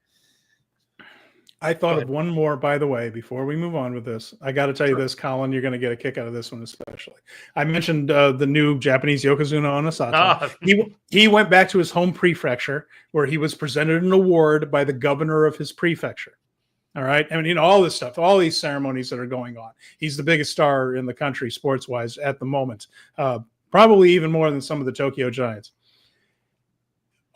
I thought of one more, by the way, before we move on with this. I got to tell you this, Colin, you're going to get a kick out of this one especially. I mentioned the new Japanese Yokozuna Onosato. He went back to his home prefecture where he was presented an award by the governor of his prefecture. All right. I mean, all this stuff, all these ceremonies that are going on. He's the biggest star in the country sports-wise at the moment. probably even more than some of the Tokyo Giants.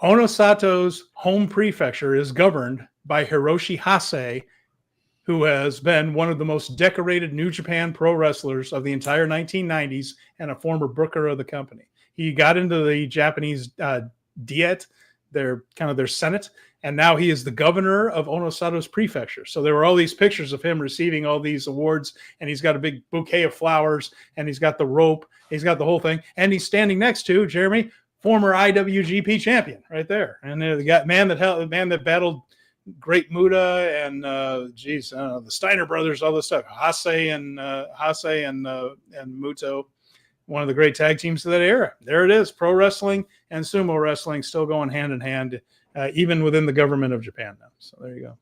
Onosato's home prefecture is governed by Hiroshi Hase, who has been one of the most decorated New Japan pro wrestlers of the entire 1990s and a former booker of the company. He got into the Japanese Diet, their Senate, and now he is the governor of Onosato's prefecture. So there were all these pictures of him receiving all these awards, and he's got a big bouquet of flowers, and he's got the rope, he's got the whole thing, and he's standing next to Jeremy, former IWGP champion, right there, and the man that battled Great Muta and the Steiner brothers, all this stuff, Hase and Muto. One of the great tag teams of that era. There it is. Pro wrestling and sumo wrestling still going hand in hand, even within the government of Japan now. So there you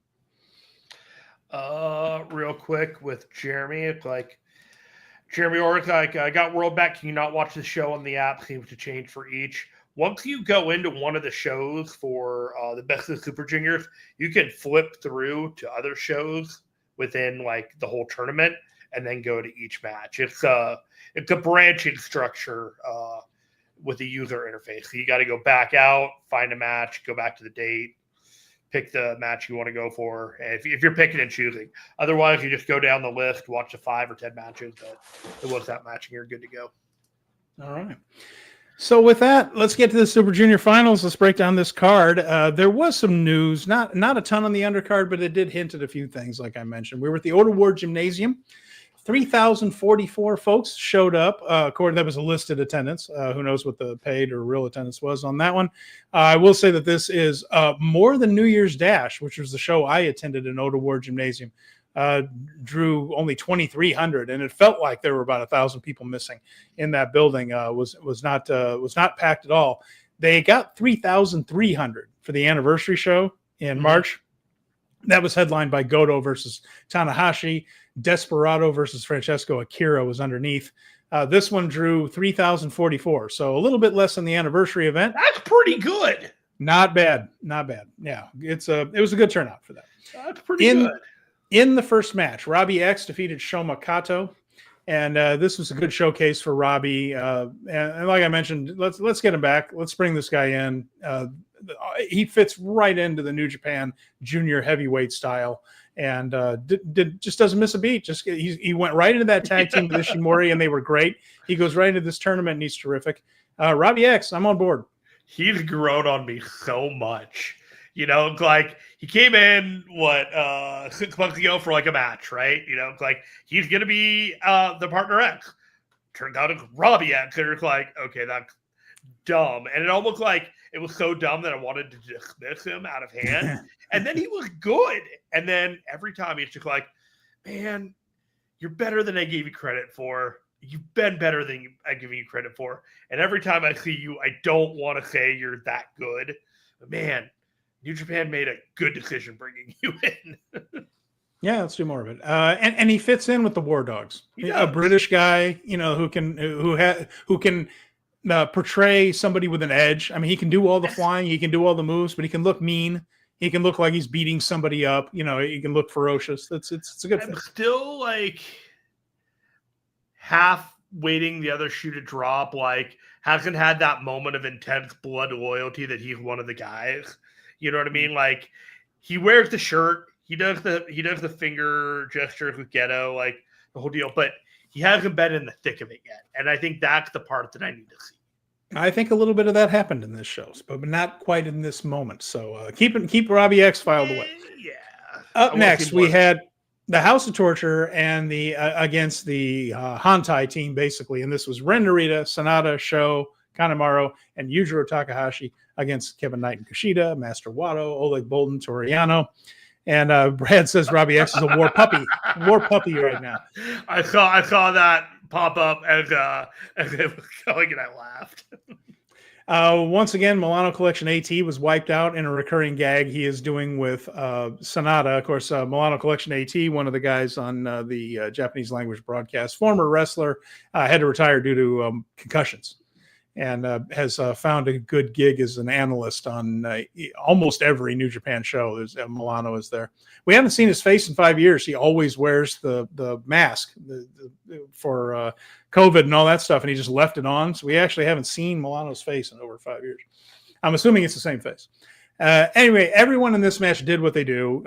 go. Real quick with Jeremy, it's like Jeremy Orrick, I got World back. Can you not watch the show on the app? Seems to change for each. Once you go into one of the shows for the Best of the Super Juniors, you can flip through to other shows within like the whole tournament and then go to each match. It's a branching structure with the user interface. So you got to go back out, find a match, go back to the date, pick the match you want to go for. And if you're picking and choosing, otherwise you just go down the list, watch the 5 or 10 matches that it was that match, and you're good to go. All right. So with that, let's get to the Super Junior Finals. Let's break down this card. There was some news, not a ton on the undercard, but it did hint at a few things, like I mentioned. We were at the Oda Ward Gymnasium. 3,044 folks showed up. According, that was a listed attendance. Who knows what the paid or real attendance was on that one. I will say that this is more than New Year's Dash, which was the show I attended in Oda Ward Gymnasium. Drew only 2,300, and it felt like there were about 1,000 people missing in that building. Was not packed at all. They got 3,300 for the anniversary show in March. That was headlined by Goto versus Tanahashi. Desperado versus Francesco Akira was underneath. This one drew 3,044, so a little bit less than the anniversary event. That's pretty good. Not bad. Yeah, it was a good turnout for that. That's pretty good. In the first match, Robbie X defeated Shoma Kato, and this was a good showcase for Robbie. And like I mentioned, let's get him back. Let's bring this guy in. He fits right into the New Japan Junior Heavyweight style, and just doesn't miss a beat. He went right into that tag team with Ishimori, and they were great. He goes right into this tournament, and he's terrific. Robbie X, I'm on board. He's grown on me so much. You know, like he came in 6 months ago for like a match, right? You know, it's like he's gonna be the partner X. Turned out it's Robbie X. And it's like, okay, that's dumb. And it almost like it was so dumb that I wanted to dismiss him out of hand. And then he was good. And then every time he's just like, man, you're better than I gave you credit for. You've been better than I give you credit for. And every time I see you, I don't want to say you're that good. But man, New Japan made a good decision bringing you in. Yeah, let's do more of it. And he fits in with the War Dogs. A British guy, you know, who can portray somebody with an edge. I mean, he can do all the flying, he can do all the moves, but he can look mean. He can look like he's beating somebody up. You know, he can look ferocious. It's a good fit. I'm still like half waiting the other shoe to drop. Like, hasn't had that moment of intense blood loyalty that he's one of the guys. You know what I mean? Like, he wears the shirt, he does the finger gestures with Ghetto, like the whole deal, but he hasn't been in the thick of it yet. And I think that's the part that I need to see. I think a little bit of that happened in this show, but not quite in this moment. So keep Robbie X filed away. Yeah. Up next, we had the House of Torture and the against the Hantai team, basically. And this was Ren Narita, Sanada, Sho, Kanemaru, and Yujiro Takahashi against Kevin Knight and Kushida, Master Wato, Oleg Bolden, Toriano. And Brad says Robbie X is a war puppy right now. I saw that pop up as it was going, and I laughed. Once again, Milano Collection AT was wiped out in a recurring gag he is doing with Sanada. Of course, Milano Collection AT, one of the guys on the Japanese language broadcast, former wrestler, had to retire due to concussions. and has found a good gig as an analyst on almost every New Japan show. There's Milano is there. We haven't seen his face in 5 years. He always wears the mask for COVID and all that stuff, and he just left it on. So we actually haven't seen Milano's face in over 5 years. I'm assuming it's the same face. Anyway, everyone in this match did what they do.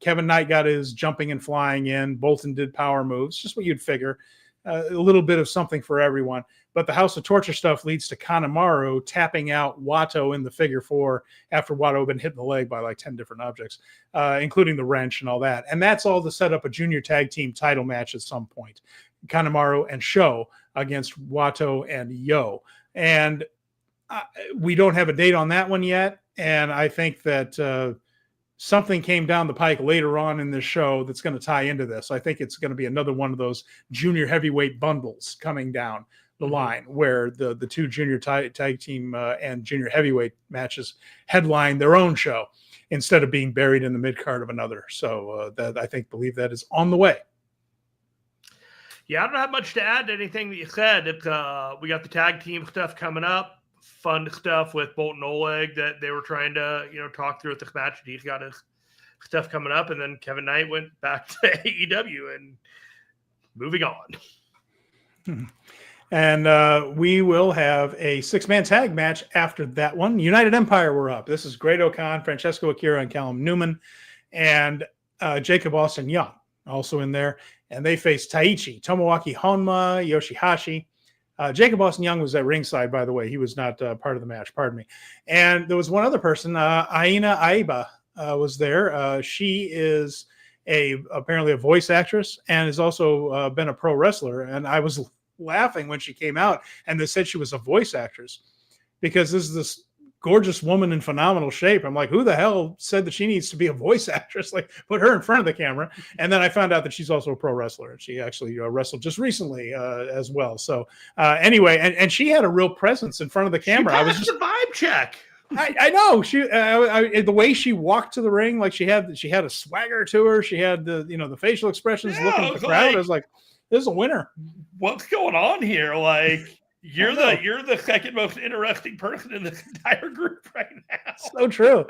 Kevin Knight got his jumping and flying in. Bolton did power moves, just what you'd figure. A little bit of something for everyone. But the House of Torture stuff leads to Kanemaru tapping out Wato in the figure 4 after Wato had been hit in the leg by like 10 different objects, including the wrench and all that. And that's all to set up a junior tag team title match at some point. Kanemaru and Sho against Wato and Yo. And we don't have a date on that one yet. And I think that something came down the pike later on in this show that's going to tie into this. I think it's going to be another one of those junior heavyweight bundles coming down the line where the two junior tag team and junior heavyweight matches headline their own show instead of being buried in the mid card of another. So that I believe that is on the way. Yeah, I don't have much to add to anything that you said. We got the tag team stuff coming up. Fun stuff with Bolton Oleg that they were trying to, talk through with this match. He's got his stuff coming up, and then Kevin Knight went back to AEW and moving on. And we will have a 6-man tag match after that one. United Empire were up. This is Great O'Khan, Francesco Akira, and Callum Newman, and Jacob Austin Young also in there. And they faced Taichi, Tomoaki Honma, Yoshihashi. Jacob Austin Young was at ringside, by the way. He was not part of the match, pardon me. And there was one other person, Aina Aiba was there. She is apparently a voice actress and has also been a pro wrestler. And I was laughing when she came out and they said she was a voice actress because this is this gorgeous woman in phenomenal shape. I'm like, who the hell said that she needs to be a voice actress? Like, put her in front of the camera. And then I found out that she's also a pro wrestler, and she actually wrestled just recently as well. So anyway, and she had a real presence in front of the camera. I was just a vibe check. I know she the way she walked to the ring, like she had a swagger to her. She had the facial expressions looking at the crowd. I was like, this is a winner. What's going on here? Like, you're the second most interesting person in this entire group right now. So true.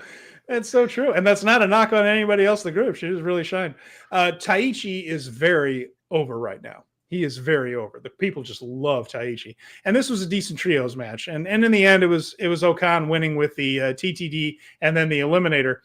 It's so true. And that's not a knock on anybody else in the group. She just really shined. Taichi is very over right now. He is very over. The people just love Taichi. And this was a decent trios match. And in the end, it was O'Khan winning with the TTD and then the Eliminator.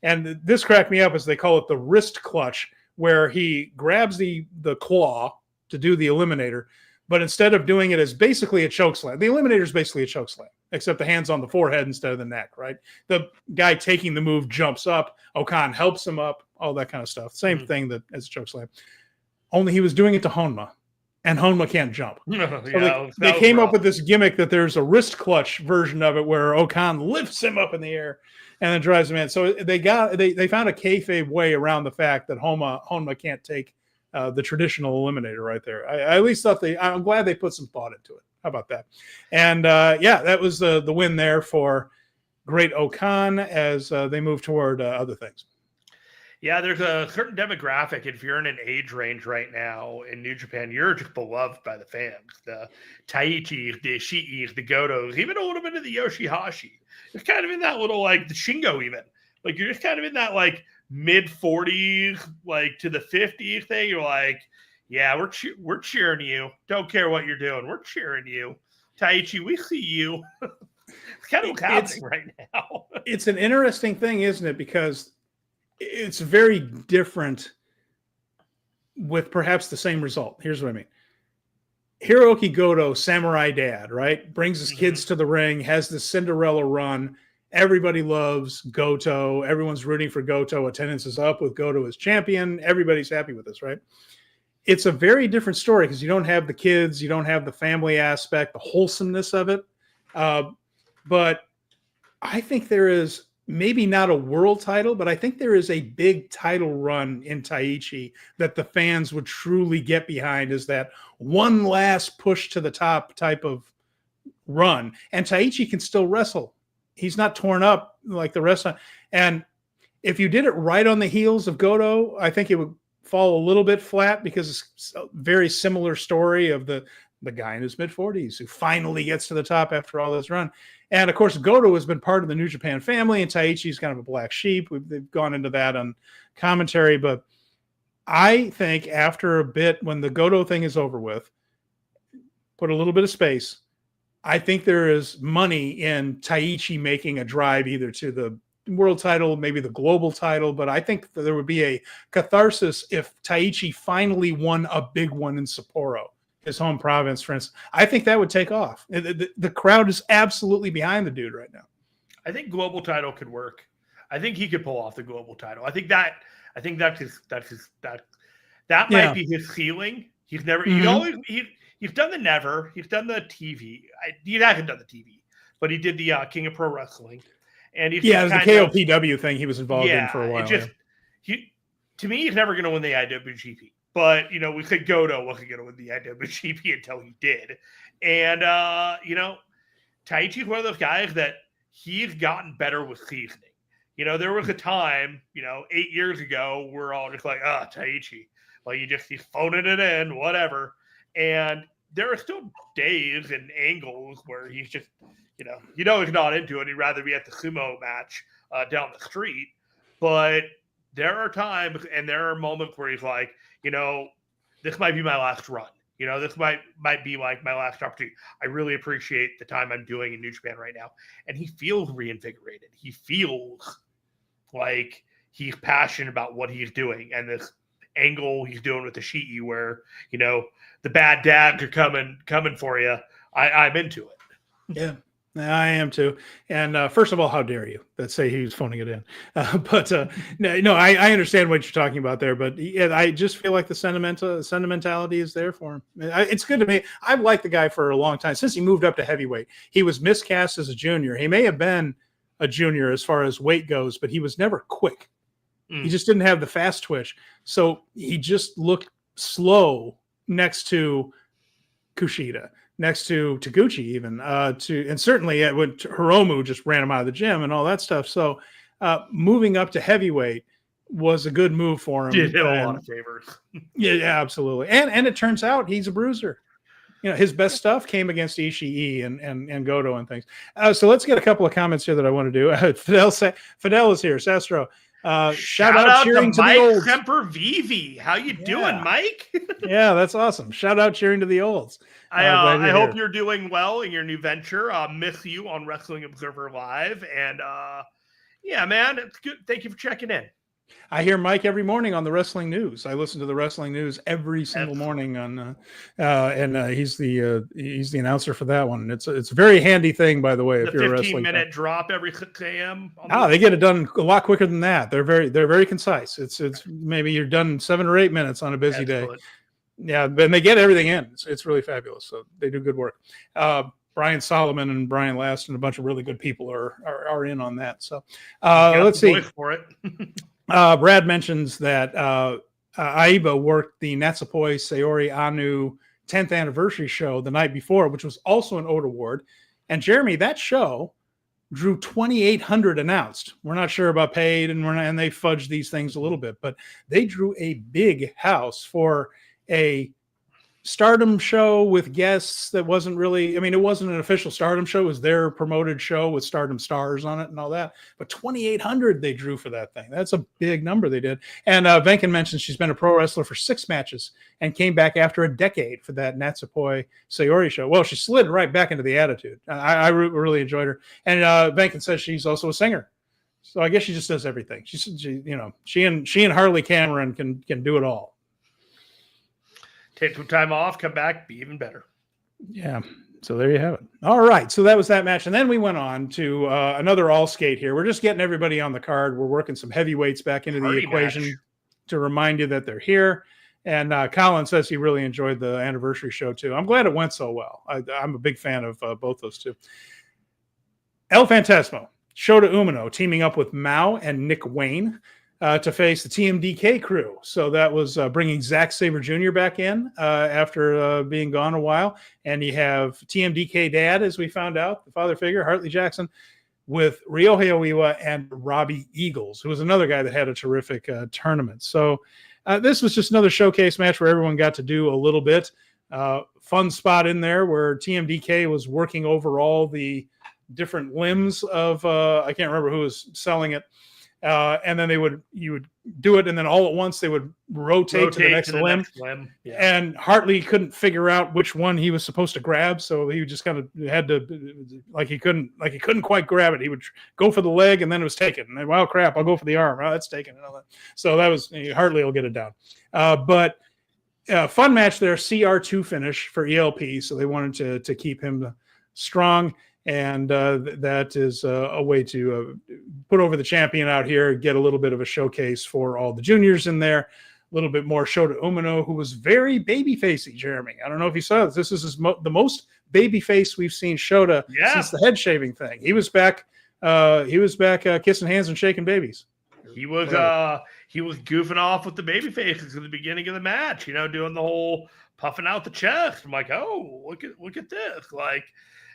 And this cracked me up as they call it the wrist clutch, where he grabs the claw to do the Eliminator. But instead of doing it as basically a choke slam, the Eliminator is basically a choke slam, except the hand's on the forehead instead of the neck, right? The guy taking the move jumps up. O'Khan helps him up, all that kind of stuff. Same thing as a choke slam. Only he was doing it to Honma, and Honma can't jump. So they came up with this gimmick that there's a wrist clutch version of it where O'Khan lifts him up in the air and then drives him in. So they found a kayfabe way around the fact that Honma can't take the traditional Eliminator right there. I at least thought I'm glad they put some thought into it. How about that? And that was the win there for Great O'Khan as they move toward other things. Yeah, there's a certain demographic. If you're in an age range right now in New Japan, you're just beloved by the fans. The Taichi, the Ishii, the Gotos, even a little bit of the Yoshihashi. It's kind of in that little, like, the Shingo even. Like, you're just kind of in that, like, mid-40s, like, to the 50s thing. You're like, yeah, we're cheering you. Don't care what you're doing. We're cheering you. Taichi, we see you. It's kind of what's happening right now. It's an interesting thing, isn't it? Because it's very different with perhaps the same result. Here's what I mean. Hiroki Goto, samurai dad, right? Brings his kids to the ring, has this Cinderella run. Everybody loves Goto. Everyone's rooting for Goto. Attendance is up with Goto as champion. Everybody's happy with this, right? It's a very different story because you don't have the kids. You don't have the family aspect, the wholesomeness of it. But I think there is maybe not a world title, but I think there is a big title run in Taichi that the fans would truly get behind, is that one last push to the top type of run. And Taichi can still wrestle. He's not torn up like the rest of. And if you did it right on the heels of Goto, I think it would fall a little bit flat because it's a very similar story of the the guy in his mid-40s who finally gets to the top after all this run. And, of course, Goto has been part of the New Japan family, and Taichi's kind of a black sheep. They've gone into that on commentary. But I think after a bit, when the Goto thing is over with, put a little bit of space, I think there is money in Taichi making a drive either to the world title, maybe the global title, but I think there would be a catharsis if Taichi finally won a big one in Sapporo, his home province, for instance. I think that would take off. The crowd is absolutely behind the dude right now. I think global title could work. I think he could pull off the global title. I think that's might be his ceiling. He's never, he's done the never, he's done the TV. He hasn't done the TV, but he did the King of Pro Wrestling. And he's it was the KOPW thing he was involved in for a while. To me, he's never going to win the IWGP. But, we said Goto wasn't going to win the IWGP until he did. And, Taichi's one of those guys that he's gotten better with seasoning. There was a time, 8 years ago, we're all just like, Taichi. Well, he's phoning it in, whatever. And there are still days and angles where he's just, he's not into it. He'd rather be at the sumo match down the street. But there are times and there are moments where he's like, this might be my last run. This might be like my last opportunity. I really appreciate the time I'm doing in New Japan right now. And he feels reinvigorated. He feels like he's passionate about what he's doing. And this angle he's doing with the Shi'i where, the bad dads are coming for you. I'm into it. Yeah. I am too. And first of all, how dare you? Let's say he was phoning it in. No, I understand what you're talking about there, but I just feel like the sentimentality is there for him. It's good to me. I've liked the guy for a long time since he moved up to heavyweight. He was miscast as a junior. He may have been a junior as far as weight goes, but he was never quick. He just didn't have the fast twitch. So he just looked slow next to Kushida, next to Taguchi even, and certainly when Hiromu just ran him out of the gym and all that stuff. So moving up to heavyweight was a good move for him. Did him a lot of favors. Yeah, absolutely. And it turns out he's a bruiser. His best stuff came against Ishii and Goto and things. So let's get a couple of comments here that I want to do. Fidel is here. Sastro. Shout out cheering to Mike the olds. Sempervivi. How you doing, Mike? Yeah, that's awesome. Shout out cheering to the olds. I hope you're doing well in your new venture. Miss you on Wrestling Observer Live. And yeah, man, it's good. Thank you for checking in. I hear Mike every morning on the wrestling news. I listen to the wrestling news every single morning on, and he's the announcer for that one. It's a very handy thing, by the way. If you're a wrestling 15-minute drop every 6 a.m. They get it done a lot quicker than that. They're very concise. It's maybe you're done 7 or 8 minutes on a busy day. Yeah, and they get everything in. It's really fabulous. So they do good work. Brian Solomon and Brian Last and a bunch of really good people are in on that. So let's see. For it. Brad mentions that Aiba worked the Natsupoi Sayori Anu 10th anniversary show the night before, which was also an Ode Award. And Jeremy, that show drew 2,800 announced. We're not sure about paid, and they fudged these things a little bit, but they drew a big house for a Stardom show with guests that wasn't really, it wasn't an official Stardom show. It was their promoted show with Stardom stars on it and all that. But 2,800 they drew for that thing. That's a big number they did. And Venkin mentions she's been a pro wrestler for 6 matches and came back after a decade for that Natsupoi Sayori show. Well, she slid right back into the Attitude. I really enjoyed her. And Venkin says she's also a singer. So I guess she just does everything. She and Harley Cameron can do it all. Take some time off, come back, be even better. Yeah. So there you have it. All right. So that was that match. And then we went on to another all skate here. We're just getting everybody on the card. We're working some heavyweights back into the equation to remind you that they're here. And Colin says he really enjoyed the anniversary show too. I'm glad it went so well. I'm a big fan of both those two. El Fantasmo, Shota Umino teaming up with Mao and Nick Wayne to face the TMDK crew. So that was bringing Zack Sabre Jr. back in after being gone a while. And you have TMDK dad, as we found out, the father figure, Hartley Jackson, with Ryohei Oiwa and Robbie Eagles, who was another guy that had a terrific tournament. So this was just another showcase match where everyone got to do a little bit. Fun spot in there where TMDK was working over all the different limbs of I can't remember who was selling it. And then you would do it, and then all at once they would rotate to the next limb. Yeah. And Hartley couldn't figure out which one he was supposed to grab, so he just kind of had to he couldn't quite grab it. He would go for the leg, and then it was taken. And then, well, crap, I'll go for the arm. Oh, that's taken. And all that. So that was Hartley will get it down. But fun match there, CR2 finish for ELP. So they wanted to keep him strong. And that is a way to put over the champion out here, get a little bit of a showcase for all the juniors in there, a little bit more Shota Umino, who was very baby-facey, Jeremy. I don't know if you saw this. This is the most baby-face we've seen Shota since the head shaving thing. He was back kissing hands and shaking babies. He was goofing off with the baby faces at the beginning of the match, doing the whole puffing out the chest. I'm like, oh, look at this. Like,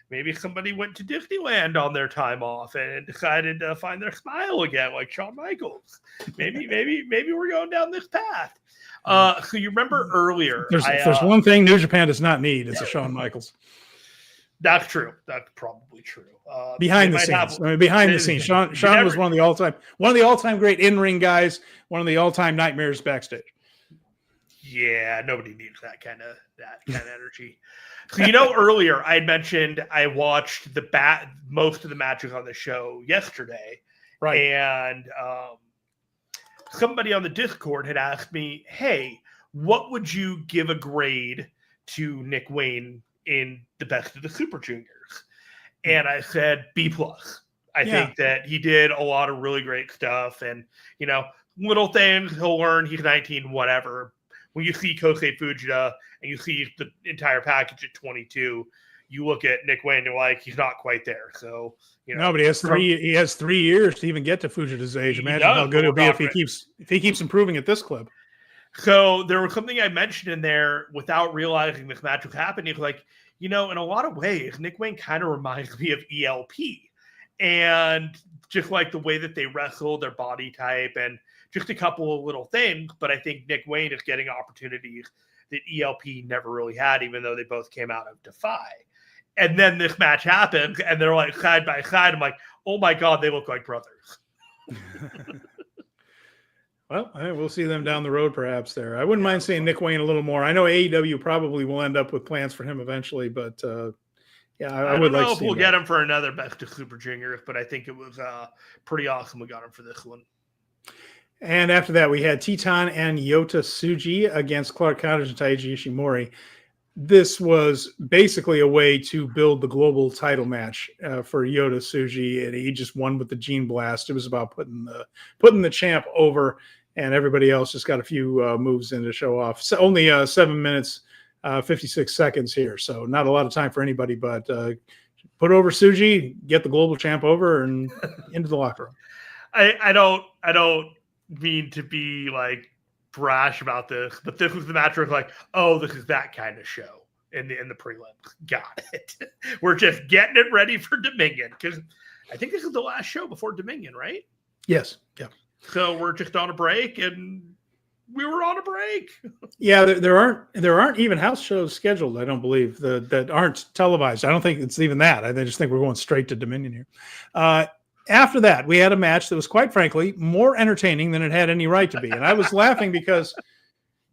maybe somebody went to Disneyland on their time off and decided to find their smile again, like Shawn Michaels. Maybe we're going down this path. So you remember earlier, there's one thing New Japan does not need. It's a Shawn Michaels. That's true. That's probably true. Behind the scenes, Shawn was one of the all-time great in-ring guys, one of the all-time nightmares backstage. Yeah, nobody needs that kind of energy. So earlier I had mentioned I watched most of the matches on the show yesterday, right? And somebody on the Discord had asked me, "Hey, what would you give a grade to Nick Wayne in the Best of the Super Juniors?" And I said B+. I think that he did a lot of really great stuff, and little things he'll learn. He's 19, whatever. When you see Kosei Fujita and you see the entire package at 22, you look at Nick Wayne and you're like, he's not quite there. So, no, but he has 3 years to even get to Fujita's age. Imagine how good it'll be if he keeps improving at this clip. So there was something I mentioned in there without realizing this match was happening. Like, in a lot of ways, Nick Wayne kind of reminds me of ELP, and just like the way that they wrestle, their body type, and just a couple of little things. But I think Nick Wayne is getting opportunities that ELP never really had, even though they both came out of Defy. And then this match happens, and they're like side by side. I'm like, oh my God, they look like brothers. Well, we'll see them down the road, perhaps. There, I wouldn't mind seeing Nick Wayne a little more. I know AEW probably will end up with plans for him eventually, but I would like to see him. I don't know if we'll get him for another Best of Super Juniors, but I think it was pretty awesome we got him for this one. And after that, we had Teton and Yota Tsuji against Clark Connors and Taiji Ishimori. This was basically a way to build the global title match for Yota Tsuji, and he just won with the Gene Blast. It was about putting the champ over, and everybody else just got a few moves in to show off. So only 7 minutes, 56 seconds here, so not a lot of time for anybody, but put over Tsuji, get the global champ over, and into the locker room. I don't mean to be like brash about this, but this was the match where it's like, oh, this is that kind of show in the prelims. Got it. We're just getting it ready for Dominion, because I think this is the last show before Dominion, right? Yes. Yeah. So we're just on a break, and we were on a break. Yeah, there aren't even house shows scheduled. I don't believe that aren't televised. I don't think it's even that. I just think we're going straight to Dominion here. After that, we had a match that was, quite frankly, more entertaining than it had any right to be. And I was laughing because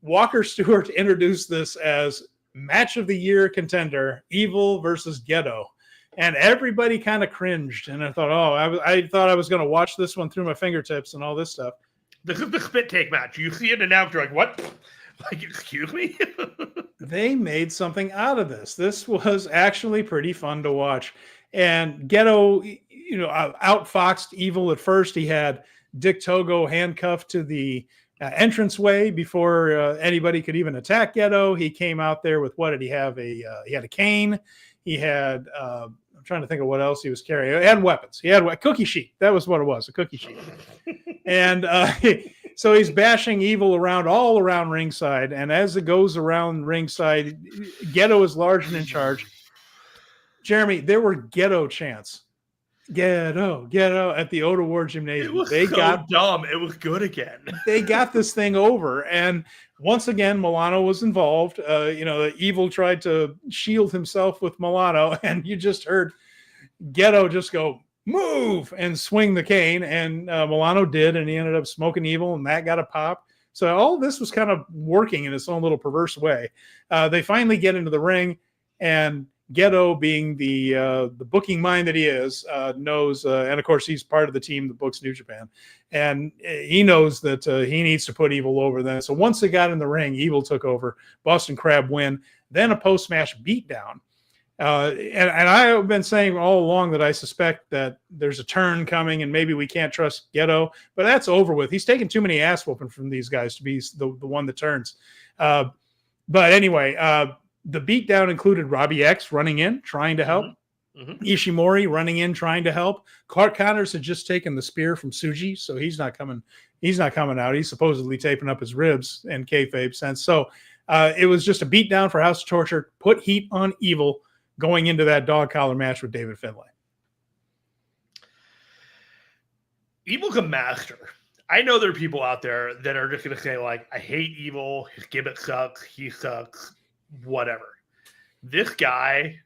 Walker Stewart introduced this as match of the year contender, Evil versus Ghetto. And everybody kind of cringed. And I thought, I thought I was going to watch this one through my fingertips and all this stuff. This is the spit take match. You see it announced, you're like, what? Like, excuse me? They made something out of this. This was actually pretty fun to watch. And Ghetto, outfoxed Evil at first. He had Dick Togo handcuffed to the entranceway before anybody could even attack Ghetto. He came out there with, what did he have? He had a cane. He had, I'm trying to think of what else he was carrying. He had weapons. He had a cookie sheet. That was what it was, a cookie sheet. And so he's bashing Evil all around ringside. And as it goes around ringside, Ghetto is large and in charge. Jeremy, there were Ghetto chants Ghetto at the Oda War Gymnasium. It was dumb. It was good again. They got this thing over. And once again, Milano was involved. Evil tried to shield himself with Milano, and you just heard Ghetto just go, move, and swing the cane. And Milano did, and he ended up smoking Evil, and that got a pop. So all this was kind of working in its own little perverse way. They finally get into the ring, and Ghetto, being the booking mind that he is, knows, and of course he's part of the team that books New Japan, and he knows that he needs to put Evil over then. So once they got in the ring, Evil took over. Boston Crab win, then a post-match beatdown. And I've been saying all along that I suspect that there's a turn coming and maybe we can't trust Ghetto, but that's over with. He's taken too many ass whooping from these guys to be the one that turns. But anyway, the beatdown included Robbie X running in, trying to help. Mm-hmm. Ishimori running in, trying to help. Clark Connors had just taken the spear from Tsuji, so he's not coming out. He's supposedly taping up his ribs in kayfabe sense. So it was just a beatdown for House of Torture, put heat on Evil going into that dog collar match with David Finlay. Evil's a master. I know there are people out there that are just going to say, like, I hate Evil. His gimmick sucks. He sucks. Whatever. This guy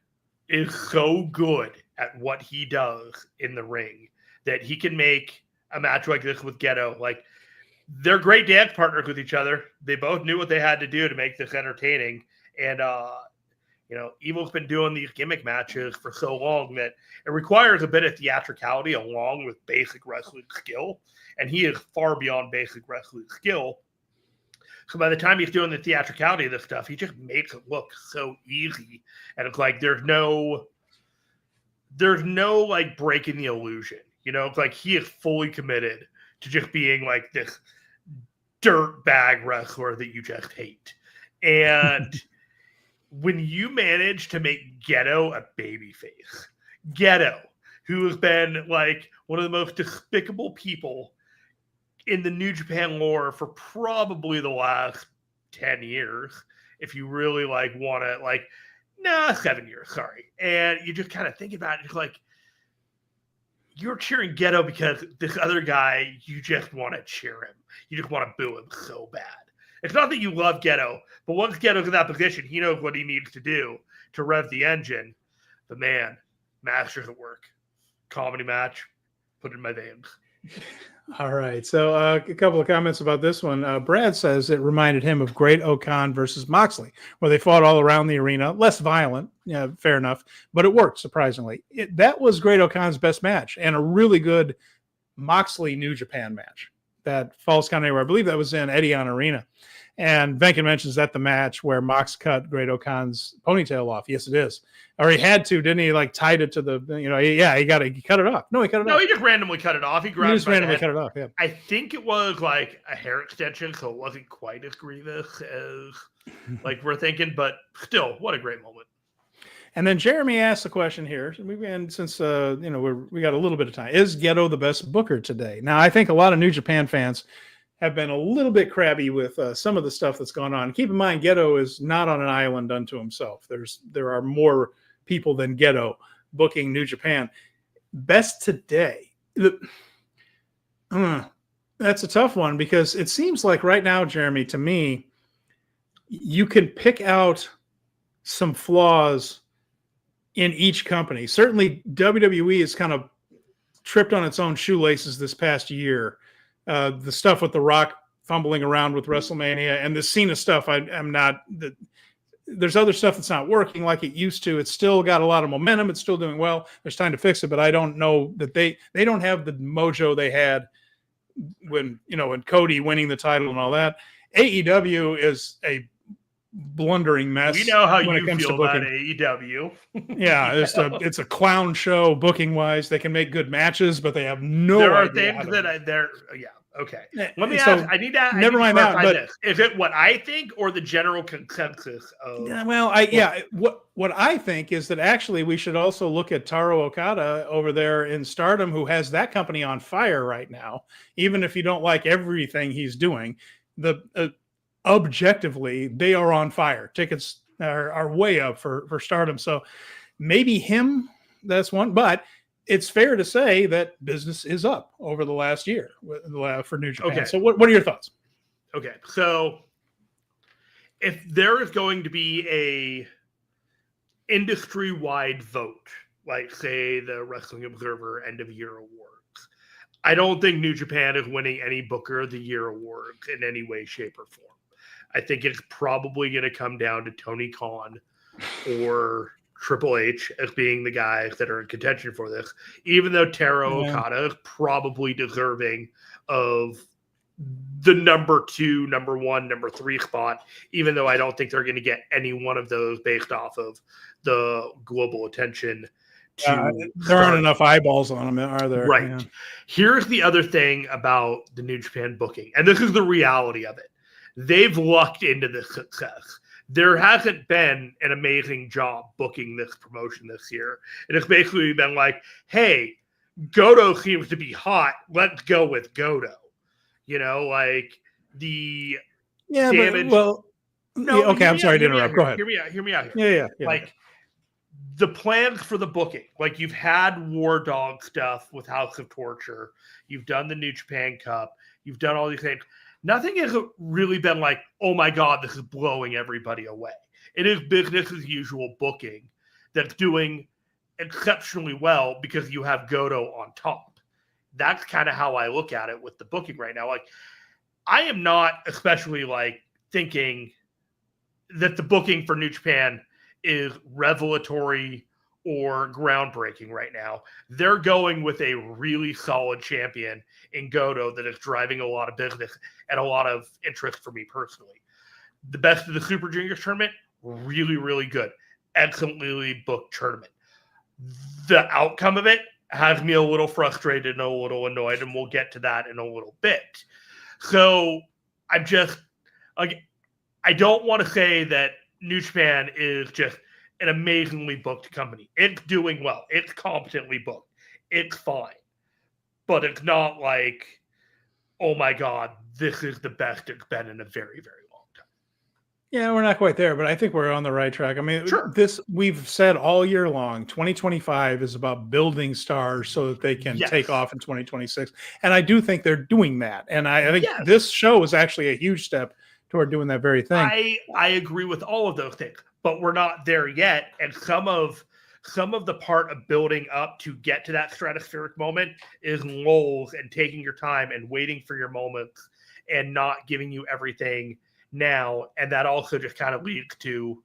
is so good at what he does in the ring that he can make a match like this with Ghetto. Like, they're great dance partners with each other. They both knew what they had to do to make this entertaining. And, Evil's been doing these gimmick matches for so long that it requires a bit of theatricality along with basic wrestling skill. And he is far beyond basic wrestling skill. So by the time he's doing the theatricality of this stuff, he just makes it look so easy. And it's like there's no like breaking the illusion. It's like he is fully committed to just being like this dirt bag wrestler that you just hate. And when you manage to make Ghetto a babyface, Ghetto, who has been like one of the most despicable people in the New Japan lore for probably the last 10 years, if you really like want to, like, 7 years, sorry. And you just kind of think about it, it's like, you're cheering Ghetto because this other guy, you just want to cheer him. You just want to boo him so bad. It's not that you love Ghetto, but once Ghetto's in that position, he knows what he needs to do to rev the engine. But man, masters at work. Comedy match, put it in my veins. All right. So a couple of comments about this one. Brad says it reminded him of Great Okan versus Moxley, where they fought all around the arena. Less violent. Yeah, fair enough. But it worked, surprisingly. That was Great Okan's best match and a really good Moxley New Japan match. That Falls Count Anywhere. I believe that was in Edion Arena. And Venkin mentions that the match where Mox cut Great Okan's ponytail off. Yes, it is. Or he had to, didn't he? Like tied it to the, he cut it off. No, he cut it off. No, he just randomly cut it off. He just randomly cut it off. Yeah. I think it was like a hair extension, so it wasn't quite as grievous as like we're thinking, but still, what a great moment. And then Jeremy asked the question here, and since we got a little bit of time, is Ghetto the best booker today? Now, I think a lot of New Japan fans have been a little bit crabby with some of the stuff that's gone on. Keep in mind, Ghetto is not on an island unto himself. There are more people than Ghetto booking New Japan. Best today. That's a tough one because it seems like right now, Jeremy, to me, you can pick out some flaws in each company. Certainly, WWE has kind of tripped on its own shoelaces this past year. The stuff with The Rock fumbling around with WrestleMania and the Cena stuff, I'm not. There's other stuff that's not working like it used to. It's still got a lot of momentum. It's still doing well. There's time to fix it, but I don't know that they don't have the mojo they had when Cody winning the title and all that. AEW is a blundering mess. We know how you feel about AEW. Yeah, it's a clown show booking wise. They can make good matches, but they have no. There are things that okay. Let me ask. I need to. Never mind that. But this. Is it what I think or the general consensus of? What I think is that actually we should also look at Taro Okada over there in Stardom, who has that company on fire right now. Even if you don't like everything he's doing, objectively, they are on fire. Tickets are way up for Stardom. So maybe him, that's one. But it's fair to say that business is up over the last year for New Japan. Okay. So what are your thoughts? Okay. So if there is going to be a industry-wide vote, like say the Wrestling Observer End of Year Awards, I don't think New Japan is winning any Booker of the Year awards in any way, shape, or form. I think it's probably going to come down to Tony Khan or Triple H as being the guys that are in contention for this, even though Taro Okada is probably deserving of the number 2, number 1, number 3 spot, even though I don't think they're going to get any one of those based off of the global attention. There aren't enough eyeballs on them, are there? Right. Yeah. Here's the other thing about the New Japan booking, and this is the reality of it. They've lucked into this success. There hasn't been an amazing job booking this promotion this year. It has basically been like, hey, Goto seems to be hot. Let's go with Goto. You know, like the damage. I'm sorry to interrupt. Go ahead. Hear me out here. Yeah. Like the plans for the booking, like you've had War Dog stuff with House of Torture. You've done the New Japan Cup. You've done all these things. Nothing has really been like, oh my God, this is blowing everybody away. It is business as usual booking that's doing exceptionally well because you have Goto on top. That's kind of how I look at it with the booking right now. Like, I am not especially like thinking that the booking for New Japan is revelatory or groundbreaking right now. They're going with a really solid champion in Goto that is driving a lot of business and a lot of interest for me personally. The best of the Super Juniors tournament, really, really good. Excellently booked tournament. The outcome of it has me a little frustrated and a little annoyed, and we'll get to that in a little bit. So I'm just like, I don't want to say that New Japan is just an amazingly booked company. It's doing well. It's competently booked. It's fine. But it's not like, oh my God, this is the best it's been in a very, very long time. Yeah, we're not quite there, but I think we're on the right track. I mean, sure. We've said all year long, 2025 is about building stars so that they can take off in 2026. And I do think they're doing that. And I think this show is actually a huge step toward doing that very thing. I agree with all of those things, but we're not there yet. And some of the part of building up to get to that stratospheric moment is lulls and taking your time and waiting for your moments and not giving you everything now. And that also just kind of leads to,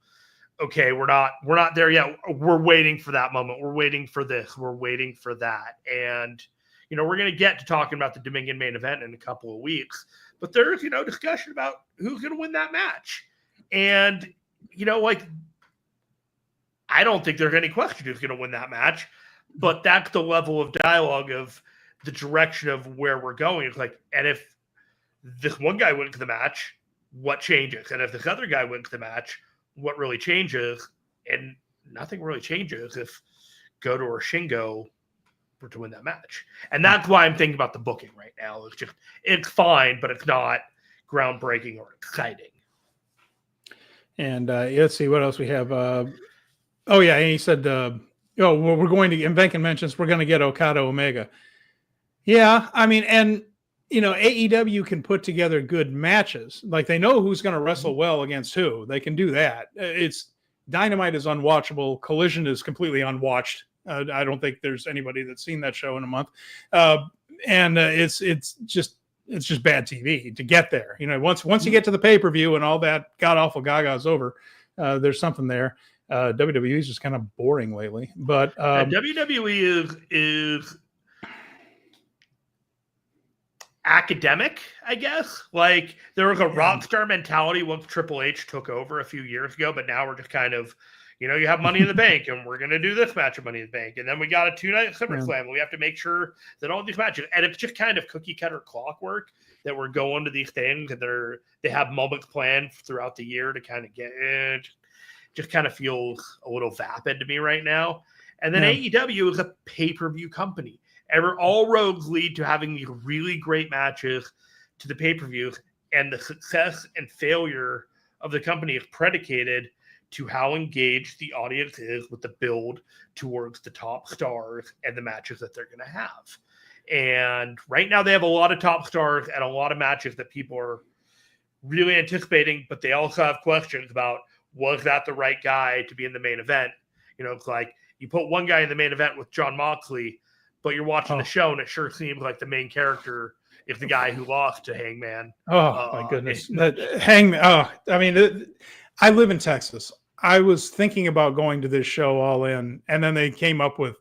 okay, we're not there yet. We're waiting for that moment. We're waiting for this. We're waiting for that. And, you know, we're going to get to talking about the Dominion main event in a couple of weeks, but there's, discussion about who's going to win that match. And, like, I don't think there's any question who's going to win that match, but that's the level of dialogue of the direction of where we're going. It's like, and if this one guy wins the match, what changes? And if this other guy wins the match, what really changes? And nothing really changes if Goto or Shingo were to win that match. And that's why I'm thinking about the booking right now. It's fine, but it's not groundbreaking or exciting. And let's see what else we have. And he said, we're going to, and Venkin mentions we're going to get Okada Omega. Yeah, I mean, and AEW can put together good matches. Like, they know who's going to wrestle well against who. They can do that. Dynamite is unwatchable. Collision is completely unwatched. I don't think there's anybody that's seen that show in a month. And it's just bad TV to get there. Once you get to the pay-per-view and all that god awful gaga is over, there's something there. WWE is just kind of boring lately, but WWE is academic, I guess. Like, there was a rock star mentality once Triple H took over a few years ago, but now we're just kind of, you have Money in the Bank, and we're going to do this match of Money in the Bank, and then we got a 2-night SummerSlam, and we have to make sure that all these matches, and it's just kind of cookie cutter clockwork that we're going to these things, and they have moments planned throughout the year to kind of get it. Just kind of feels a little vapid to me right now. And then AEW is a pay-per-view company. All roads lead to having these really great matches to the pay-per-views, and the success and failure of the company is predicated to how engaged the audience is with the build towards the top stars and the matches that they're going to have. And right now they have a lot of top stars and a lot of matches that people are really anticipating, but they also have questions about, was that the right guy to be in the main event? You know, it's like you put one guy in the main event with Jon Moxley, but you're watching the show and it sure seems like the main character is the guy who lost to Hangman. Oh, my goodness. Hangman. Oh, I mean, I live in Texas. I was thinking about going to this show All In, and then they came up with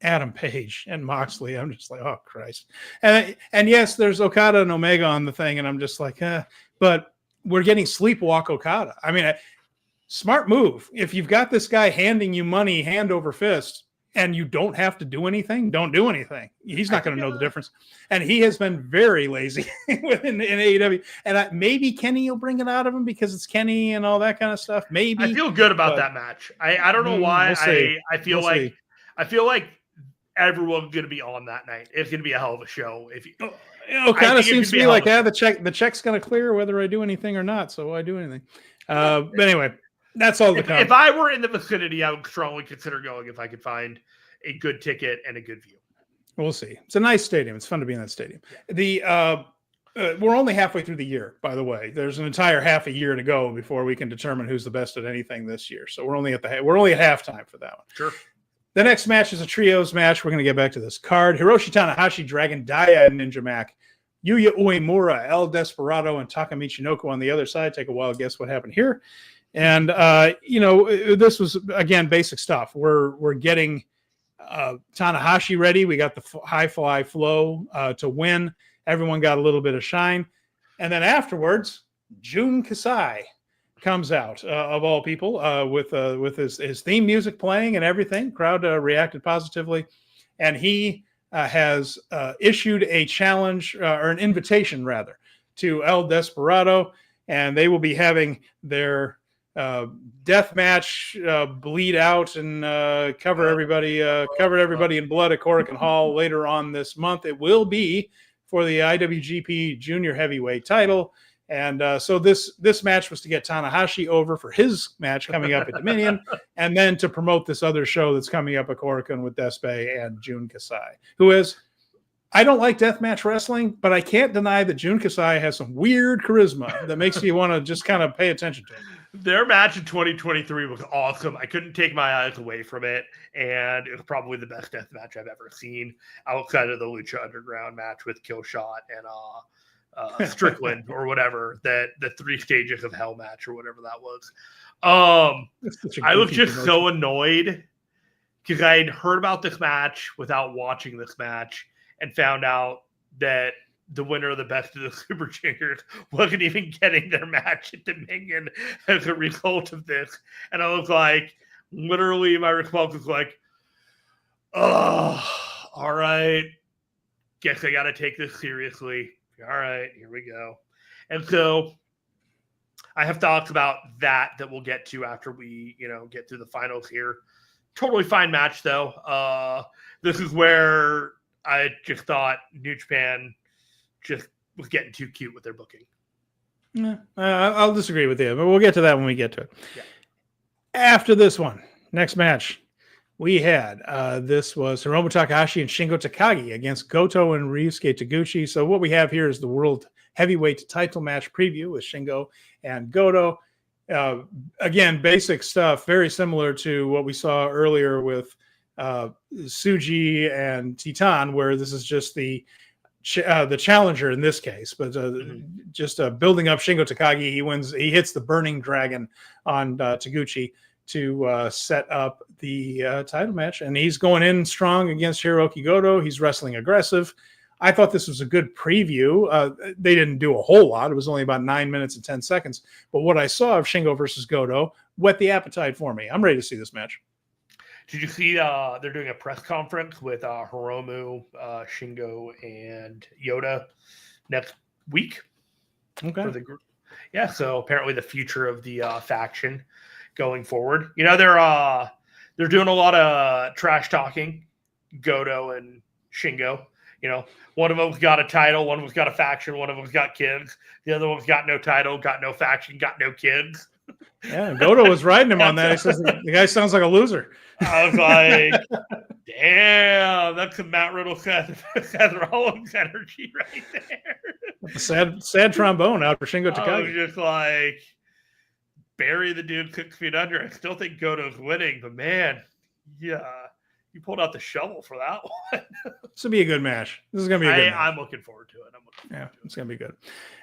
Adam Page and Moxley. I'm just like, oh, Christ. And yes, there's Okada and Omega on the thing, and I'm just like, but we're getting sleepwalk Okada. I mean, smart move. If you've got this guy handing you money hand over fist and you don't have to do anything, don't do anything. He's not going to know the difference. And he has been very lazy in AEW. And maybe Kenny will bring it out of him because it's Kenny and all that kind of stuff. Maybe. I feel good about that match. I don't know why. I feel like everyone's going to be on that night. It's going to be a hell of a show. If you, kind of seems to be like, the check's going to clear whether I do anything or not. So I do anything. But anyway, that's all. If I were in the vicinity, I would strongly consider going if I could find a good ticket and a good view. We'll see. It's a nice stadium. It's fun to be in that stadium. Yeah. We're only halfway through the year, by the way. There's an entire half a year to go before we can determine who's the best at anything this year. So we're only at halftime for that one. Sure. The next match is a trios match. We're going to get back to this card. Hiroshi Tanahashi, Dragon Dia, and Ninja Mac. Yuya Uemura, El Desperado, and Taka Michinoku on the other side. Take a wild guess what happened here. And, this was, again, basic stuff. We're getting Tanahashi ready. We got the high fly flow to win. Everyone got a little bit of shine. And then afterwards, Jun Kasai comes out, of all people, with his theme music playing and everything. Crowd reacted positively. And he has issued a challenge, or an invitation, rather, to El Desperado. And they will be having their death match, bleed out and cover everybody in blood at Korakuen Hall later on this month. It will be for the IWGP Junior Heavyweight Title. And so this match was to get Tanahashi over for his match coming up at Dominion, and then to promote this other show that's coming up at Korakuen with Despe and Jun Kasai, who is, I don't like deathmatch wrestling, but I can't deny that Jun Kasai has some weird charisma that makes you want to just kind of pay attention to him. Their match in 2023 was awesome. I couldn't take my eyes away from it, and it was probably the best death match I've ever seen outside of the Lucha Underground match with Killshot and Strickland or whatever, that the 3 stages of hell match or whatever that was. I was just so annoyed because I had heard about this match without watching this match and found out that the winner of the Best of the Super Juniors wasn't even getting their match at Dominion as a result of this. And I was like, literally, my response was like, oh, all right. Guess I got to take this seriously. All right, here we go. And so I have thoughts about that we'll get to after we, get through the finals here. Totally fine match, though. This is where I just thought New Japan just was getting too cute with their booking. Yeah, I'll disagree with you, but we'll get to that when we get to it. Yeah. After this one, next match, we had this was Hiromu Takahashi and Shingo Takagi against Goto and Ryusuke Taguchi. So what we have here is the World Heavyweight Title match preview with Shingo and Goto. Again, basic stuff, very similar to what we saw earlier with Tsuji and Titan, where this is just the challenger in this case, but just building up Shingo Takagi. He wins. He hits the Burning Dragon on Taguchi to set up the title match, and he's going in strong against Hiroki Goto. He's wrestling aggressive. I thought this was a good preview. They didn't do a whole lot. It was only about 9 minutes and 10 seconds. But what I saw of Shingo versus Goto whet the appetite for me. I'm ready to see this match. Did you see they're doing a press conference with Hiromu, Shingo, and Yoda next week? Okay. For the group. Yeah, so apparently the future of the faction going forward. They're doing a lot of trash talking, Goto and Shingo. One of them's got a title, one of them's got a faction, one of them's got kids. The other one's got no title, got no faction, got no kids. Yeah, Goto was riding him on that. He says the guy sounds like a loser. I was like, damn, that's some Matt Riddle, Seth Rollins energy right there. Sad trombone out for Shingo Takagi. I was just like, bury the dude 6 feet under. I still think Goto's winning, but man, yeah, you pulled out the shovel for that one. This will be a good match. This is going to be a good match. I'm looking forward to it. It's going to be good.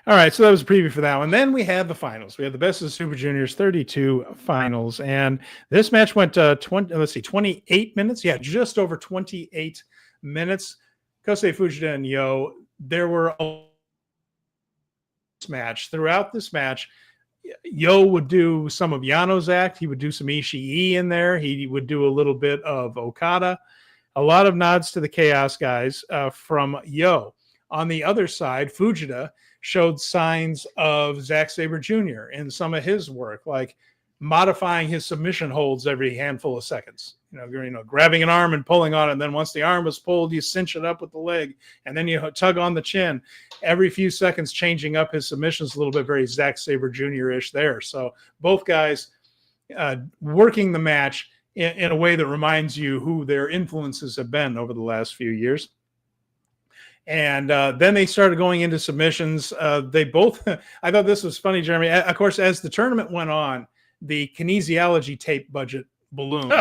All right, so that was a preview for that one. Then we had the finals. We had the Best of the Super Juniors 32 finals, and this match went 28 minutes. Yeah, just over 28 minutes. Kosei Fujita and Yo, there were a match. Throughout this match, Yo would do some of Yano's act. He would do some Ishii in there. He would do a little bit of Okada. A lot of nods to the Chaos guys from Yo. On the other side, Fujita showed signs of Zack Sabre Jr. in some of his work, like modifying his submission holds every handful of seconds. Grabbing an arm and pulling on it. And then once the arm was pulled, you cinch it up with the leg, and then you tug on the chin. Every few seconds, changing up his submissions a little bit, very Zack Sabre Jr.-ish there. So both guys working the match in a way that reminds you who their influences have been over the last few years. And then they started going into submissions. They both, I thought this was funny, Jeremy. Of course, as the tournament went on, the kinesiology tape budget ballooned.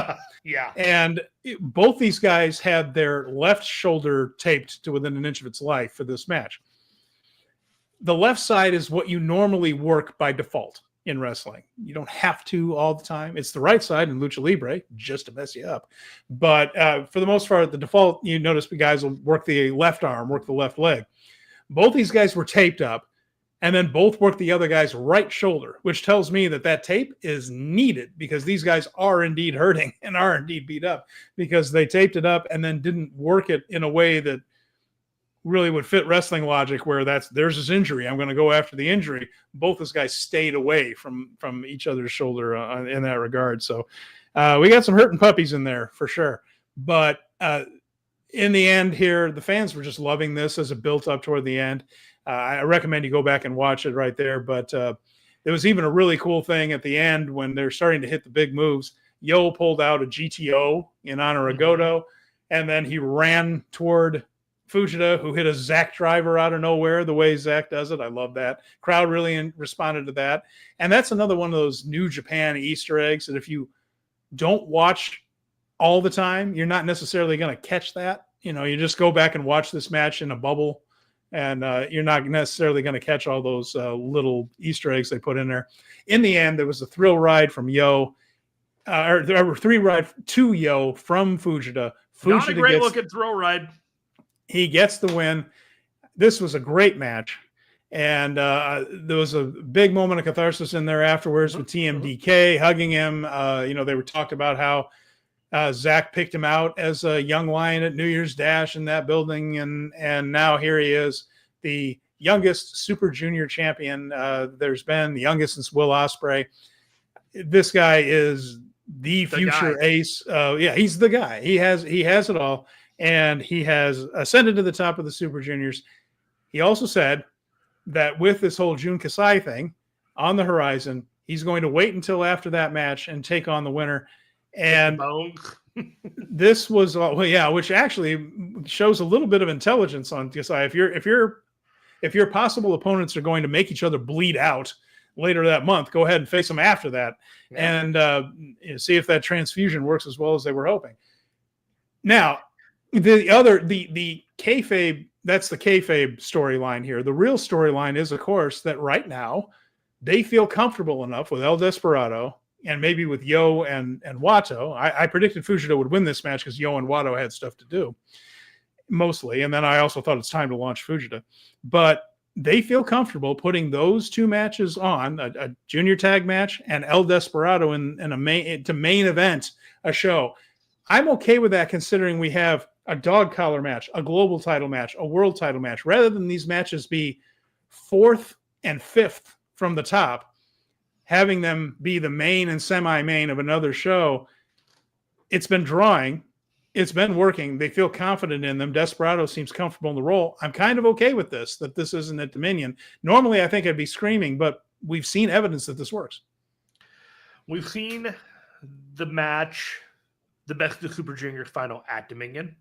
Yeah. And both these guys had their left shoulder taped to within an inch of its life for this match. The left side is what you normally work by default in wrestling. You don't have to all the time. It's the right side in Lucha Libre just to mess you up. But for the most part, the default, you notice the guys will work the left arm, work the left leg. Both these guys were taped up, and then both worked the other guy's right shoulder, which tells me that that tape is needed because these guys are indeed hurting and are indeed beat up because they taped it up and then didn't work it in a way that really would fit wrestling logic where there's his injury. I'm going to go after the injury. Both those guys stayed away from each other's shoulder in that regard. So we got some hurting puppies in there for sure. But in the end here, the fans were just loving this as it built up toward the end. I recommend you go back and watch it right there. But there was even a really cool thing at the end when they're starting to hit the big moves. Yo pulled out a GTO in honor of Goto, and then he ran toward Fujita, who hit a Zack driver out of nowhere, the way Zack does it. I love that. Crowd really responded to that. And that's another one of those New Japan Easter eggs that if you don't watch all the time, you're not necessarily going to catch that. You just go back and watch this match in a bubble, and you're not necessarily going to catch all those little Easter eggs they put in there. In the end, there was a thrill ride from Yo, or there were two Yo from Fujita. Not a great looking thrill ride. He gets the win. This was a great match. And there was a big moment of catharsis in there afterwards with TMDK hugging him. They were talked about how Zack picked him out as a young lion at New Year's Dash in that building. And now here he is, the youngest Super Junior champion there's been, the youngest since Will Ospreay. This guy is the future ace. He's the guy. He has it all. And he has ascended to the top of the Super Juniors. He also said that with this whole Jun Kasai thing on the horizon, he's going to wait until after that match and take on the winner. And this was, which actually shows a little bit of intelligence on Kasai. If your possible opponents are going to make each other bleed out later that month, go ahead and face them after that, and see if that transfusion works as well as they were hoping. Now, the kayfabe, that's the kayfabe storyline here. The real storyline is, of course, that right now they feel comfortable enough with El Desperado and maybe with Yo and Wato. I predicted Fujita would win this match because Yo and Wato had stuff to do, mostly. And then I also thought it's time to launch Fujita. But they feel comfortable putting those two matches on, a junior tag match and El Desperado in a main event a show. I'm okay with that considering we have a dog collar match, a global title match, a world title match. Rather than these matches be fourth and fifth from the top, having them be the main and semi-main of another show, it's been drawing. It's been working. They feel confident in them. Desperado seems comfortable in the role. I'm kind of okay with this, that this isn't at Dominion. Normally, I think I'd be screaming, but we've seen evidence that this works. We've seen the match, the Best of Super Juniors final at Dominion.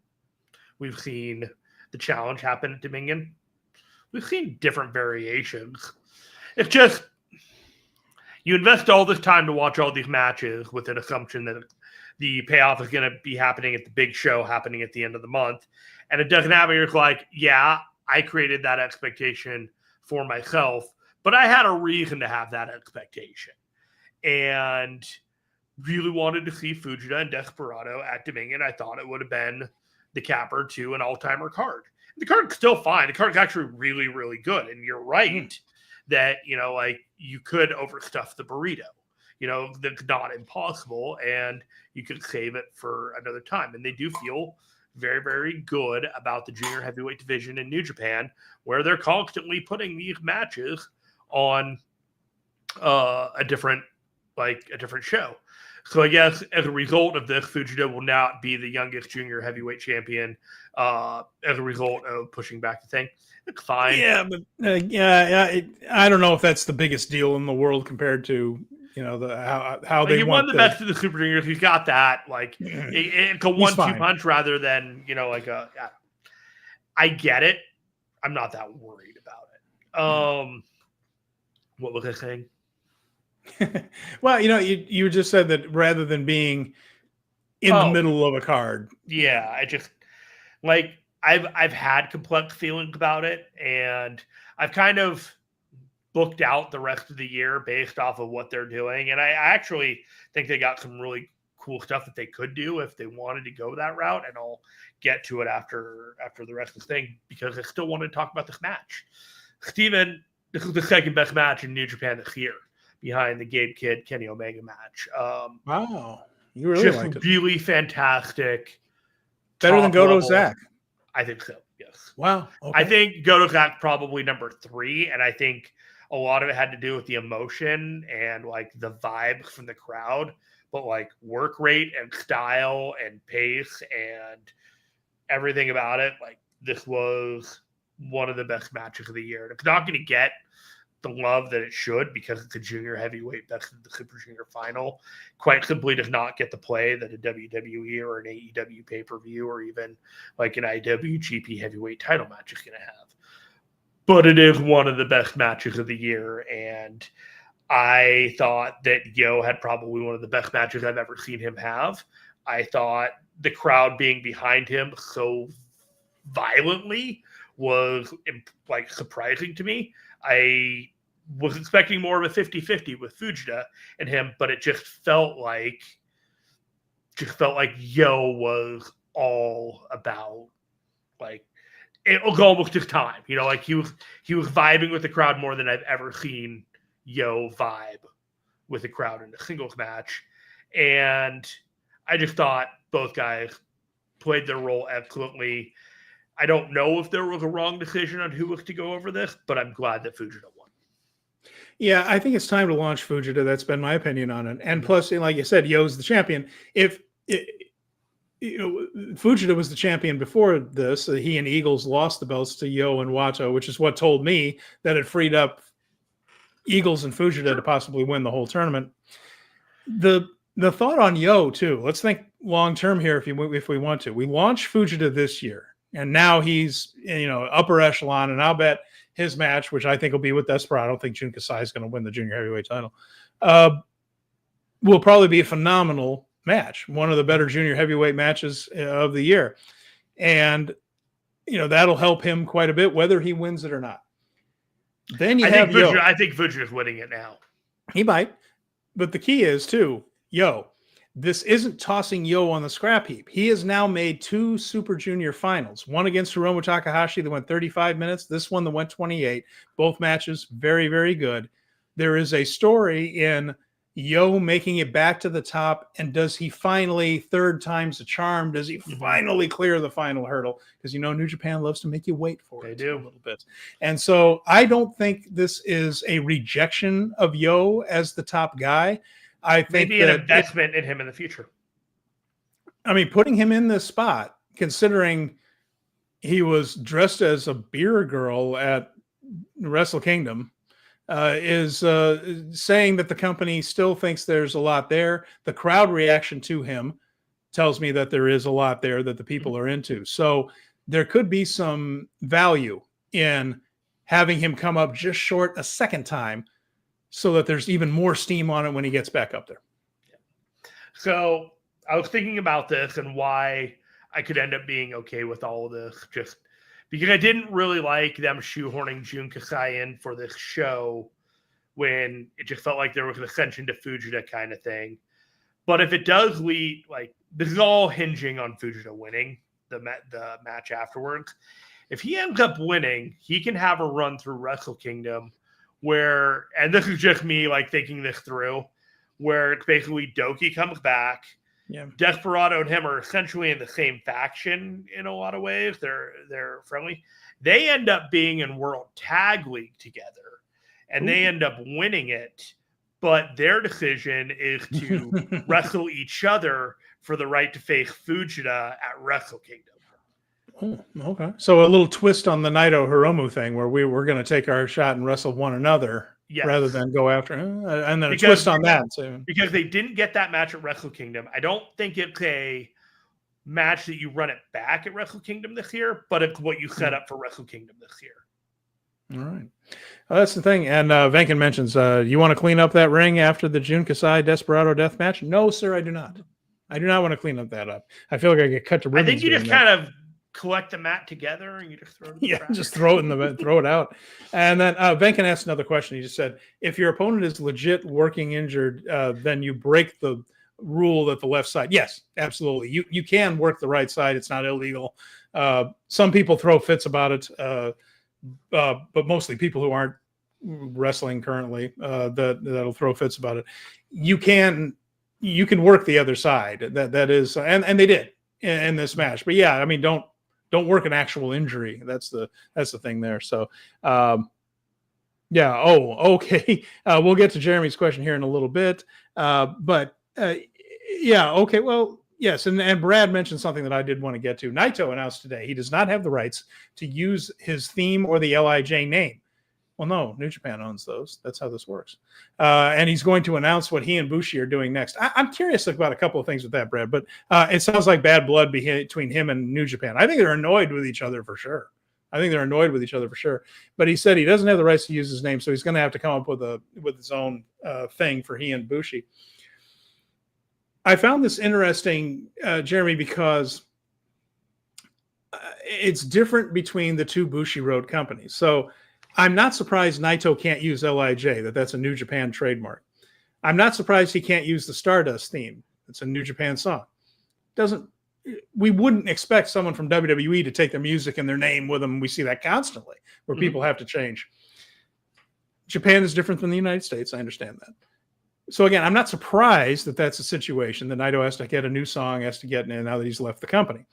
We've seen the challenge happen at Dominion. We've seen different variations. It's just, you invest all this time to watch all these matches with an assumption that the payoff is going to be happening at the big show happening at the end of the month. And it doesn't happen. You're like, yeah, I created that expectation for myself, but I had a reason to have that expectation. And really wanted to see Fujita and Desperado at Dominion. I thought it would have been the capper to an all-timer card. The card's still fine. The card's actually really, really good. And you're right that, like you could overstuff the burrito. That's not impossible, and you could save it for another time. And they do feel very, very good about the junior heavyweight division in New Japan, where they're constantly putting these matches on a different show. So I guess as a result of this, Fujita will not be the youngest junior heavyweight champion as a result of pushing back the thing. It's fine. Yeah, but I don't know if that's the biggest deal in the world compared to how they won the best of the Super Juniors. He's got that it's a 1-2 punch rather than I get it. I'm not that worried about it. What was I saying? Well, you just said that rather than being in the middle of a card. Yeah, I just I've had complex feelings about it, and I've kind of booked out the rest of the year based off of what they're doing. And I actually think they got some really cool stuff that they could do if they wanted to go that route. And I'll get to it after the rest of the thing, because I still want to talk about this match. Steven, this is the second best match in New Japan this year, behind the Gabe Kidd Kenny Omega match. Wow, you really liked it. Really fantastic. Better than Goto Zach. I think so. Yes. Wow. Okay. I think Goto Zach probably number 3, and I think a lot of it had to do with the emotion and the vibe from the crowd, but work rate and style and pace and everything about it. This was one of the best matches of the year. It's not going to get the love that it should because it's a junior heavyweight best of the Super Junior final. Quite simply does not get the play that a WWE or an AEW pay-per-view or even an IWGP heavyweight title match is going to have. But it is one of the best matches of the year, and I thought that Yo had probably one of the best matches I've ever seen him have. I thought the crowd being behind him so violently was surprising to me. I was expecting more of a 50-50 with Fujita and him, but it just felt like Yo was all about it was almost his time. He was vibing with the crowd more than I've ever seen Yo vibe with the crowd in a singles match. And I just thought both guys played their role excellently. I don't know if there was a wrong decision on who was to go over this, but I'm glad that Fujita won. Yeah, I think it's time to launch Fujita. That's been my opinion on it. And plus, like you said, Yo's the champion. Fujita was the champion before this. He and Eagles lost the belts to Yo and Wato, which is what told me that it freed up Eagles and Fujita to possibly win the whole tournament. The thought on Yo too. Let's think long term here, if we want to. We launch Fujita this year, and now he's upper echelon, and I'll bet his match, which I think will be with Desperado, I don't think Jun Kasai is going to win the junior heavyweight title, will probably be a phenomenal match, one of the better junior heavyweight matches of the year. And, that'll help him quite a bit, whether he wins it or not. Then I think Fujita's winning it now. He might. But the key is, too, Yo, this isn't tossing Yo on the scrap heap. He has now made 2 Super Junior finals, one against Hiromu Takahashi that went 35 minutes, this one that went 28. Both matches very, very good. There is a story in Yo making it back to the top, and does he finally, third time's a charm, does he finally clear the final hurdle? Because New Japan loves to make you wait for it a little bit. And so I don't think this is a rejection of Yo as the top guy. I think maybe an investment in him in the future. I mean, putting him in this spot, considering he was dressed as a beer girl at Wrestle Kingdom, is saying that the company still thinks there's a lot there. The crowd reaction to him tells me that there is a lot there that the people are into. So there could be some value in having him come up just short a second time so that there's even more steam on it when he gets back up there. So I was thinking about this and why I could end up being okay with all of this, just because I didn't really like them shoehorning Jun Kasai in for this show when it just felt like there was an ascension to Fujita kind of thing. But if it does lead, like, this is all hinging on Fujita winning the match afterwards. If he ends up winning, he can have a run through Wrestle Kingdom where, and this is just me like thinking this through, where it's basically Doki comes back. Yeah. Desperado and him are essentially in the same faction in a lot of ways. They're friendly. They end up being in World Tag League together, and they end up winning it. But their decision is to wrestle each other for the right to face Fujita at Wrestle Kingdom. Oh, okay. So a little twist on the Naito Hiromu thing where we were going to take our shot and wrestle one another rather than go after him. And then a twist on that. So. Because they didn't get that match at Wrestle Kingdom. I don't think it's a match that you run it back at Wrestle Kingdom this year, but it's what you set up for Wrestle Kingdom this year. All right. Well, that's the thing. And Venkin mentions, you want to clean up that ring after the Jun Kasai Desperado death match? No, sir, I do not. I do not want to clean up that up. I feel like I get cut to ribbons. I think you just kind of collect the mat together and you just throw it in the trash. Just throw it out. And then Venkin asked another question. He just said, if your opponent is legit working injured, then you break the rule that the left side. Yes, absolutely. You can work the right side. It's not illegal. Some people throw fits about it, but mostly people who aren't wrestling currently that'll throw fits about it. You can work the other side. That is, and they did in this match. But yeah, I mean, don't work an actual injury. That's the thing there. So, yeah. Oh, okay. We'll get to Jeremy's question here in a little bit. But yeah. Okay. Well, yes. And Brad mentioned something that I did want to get to. Naito announced today he does not have the rights to use his theme or the LIJ name. Well, no, New Japan owns those. That's how this works. And he's going to announce what he and Bushi are doing next. I'm curious about a couple of things with that, Brad, but it sounds like bad blood between him and New Japan. I think they're annoyed with each other for sure. But he said he doesn't have the rights to use his name, so he's going to have to come up with his own thing for he and Bushi. I found this interesting, Jeremy, because it's different between the two Bushi Road companies. So I'm not surprised Naito can't use LIJ, that's a New Japan trademark. I'm not surprised he can't use the Stardust theme. It's a New Japan song. We wouldn't expect someone from WWE to take their music and their name with them. We see that constantly where people have to change. Japan is different than the United States. I understand that. So again, I'm not surprised that that's a situation that Naito has to get a new song, has to get in now that he's left the company.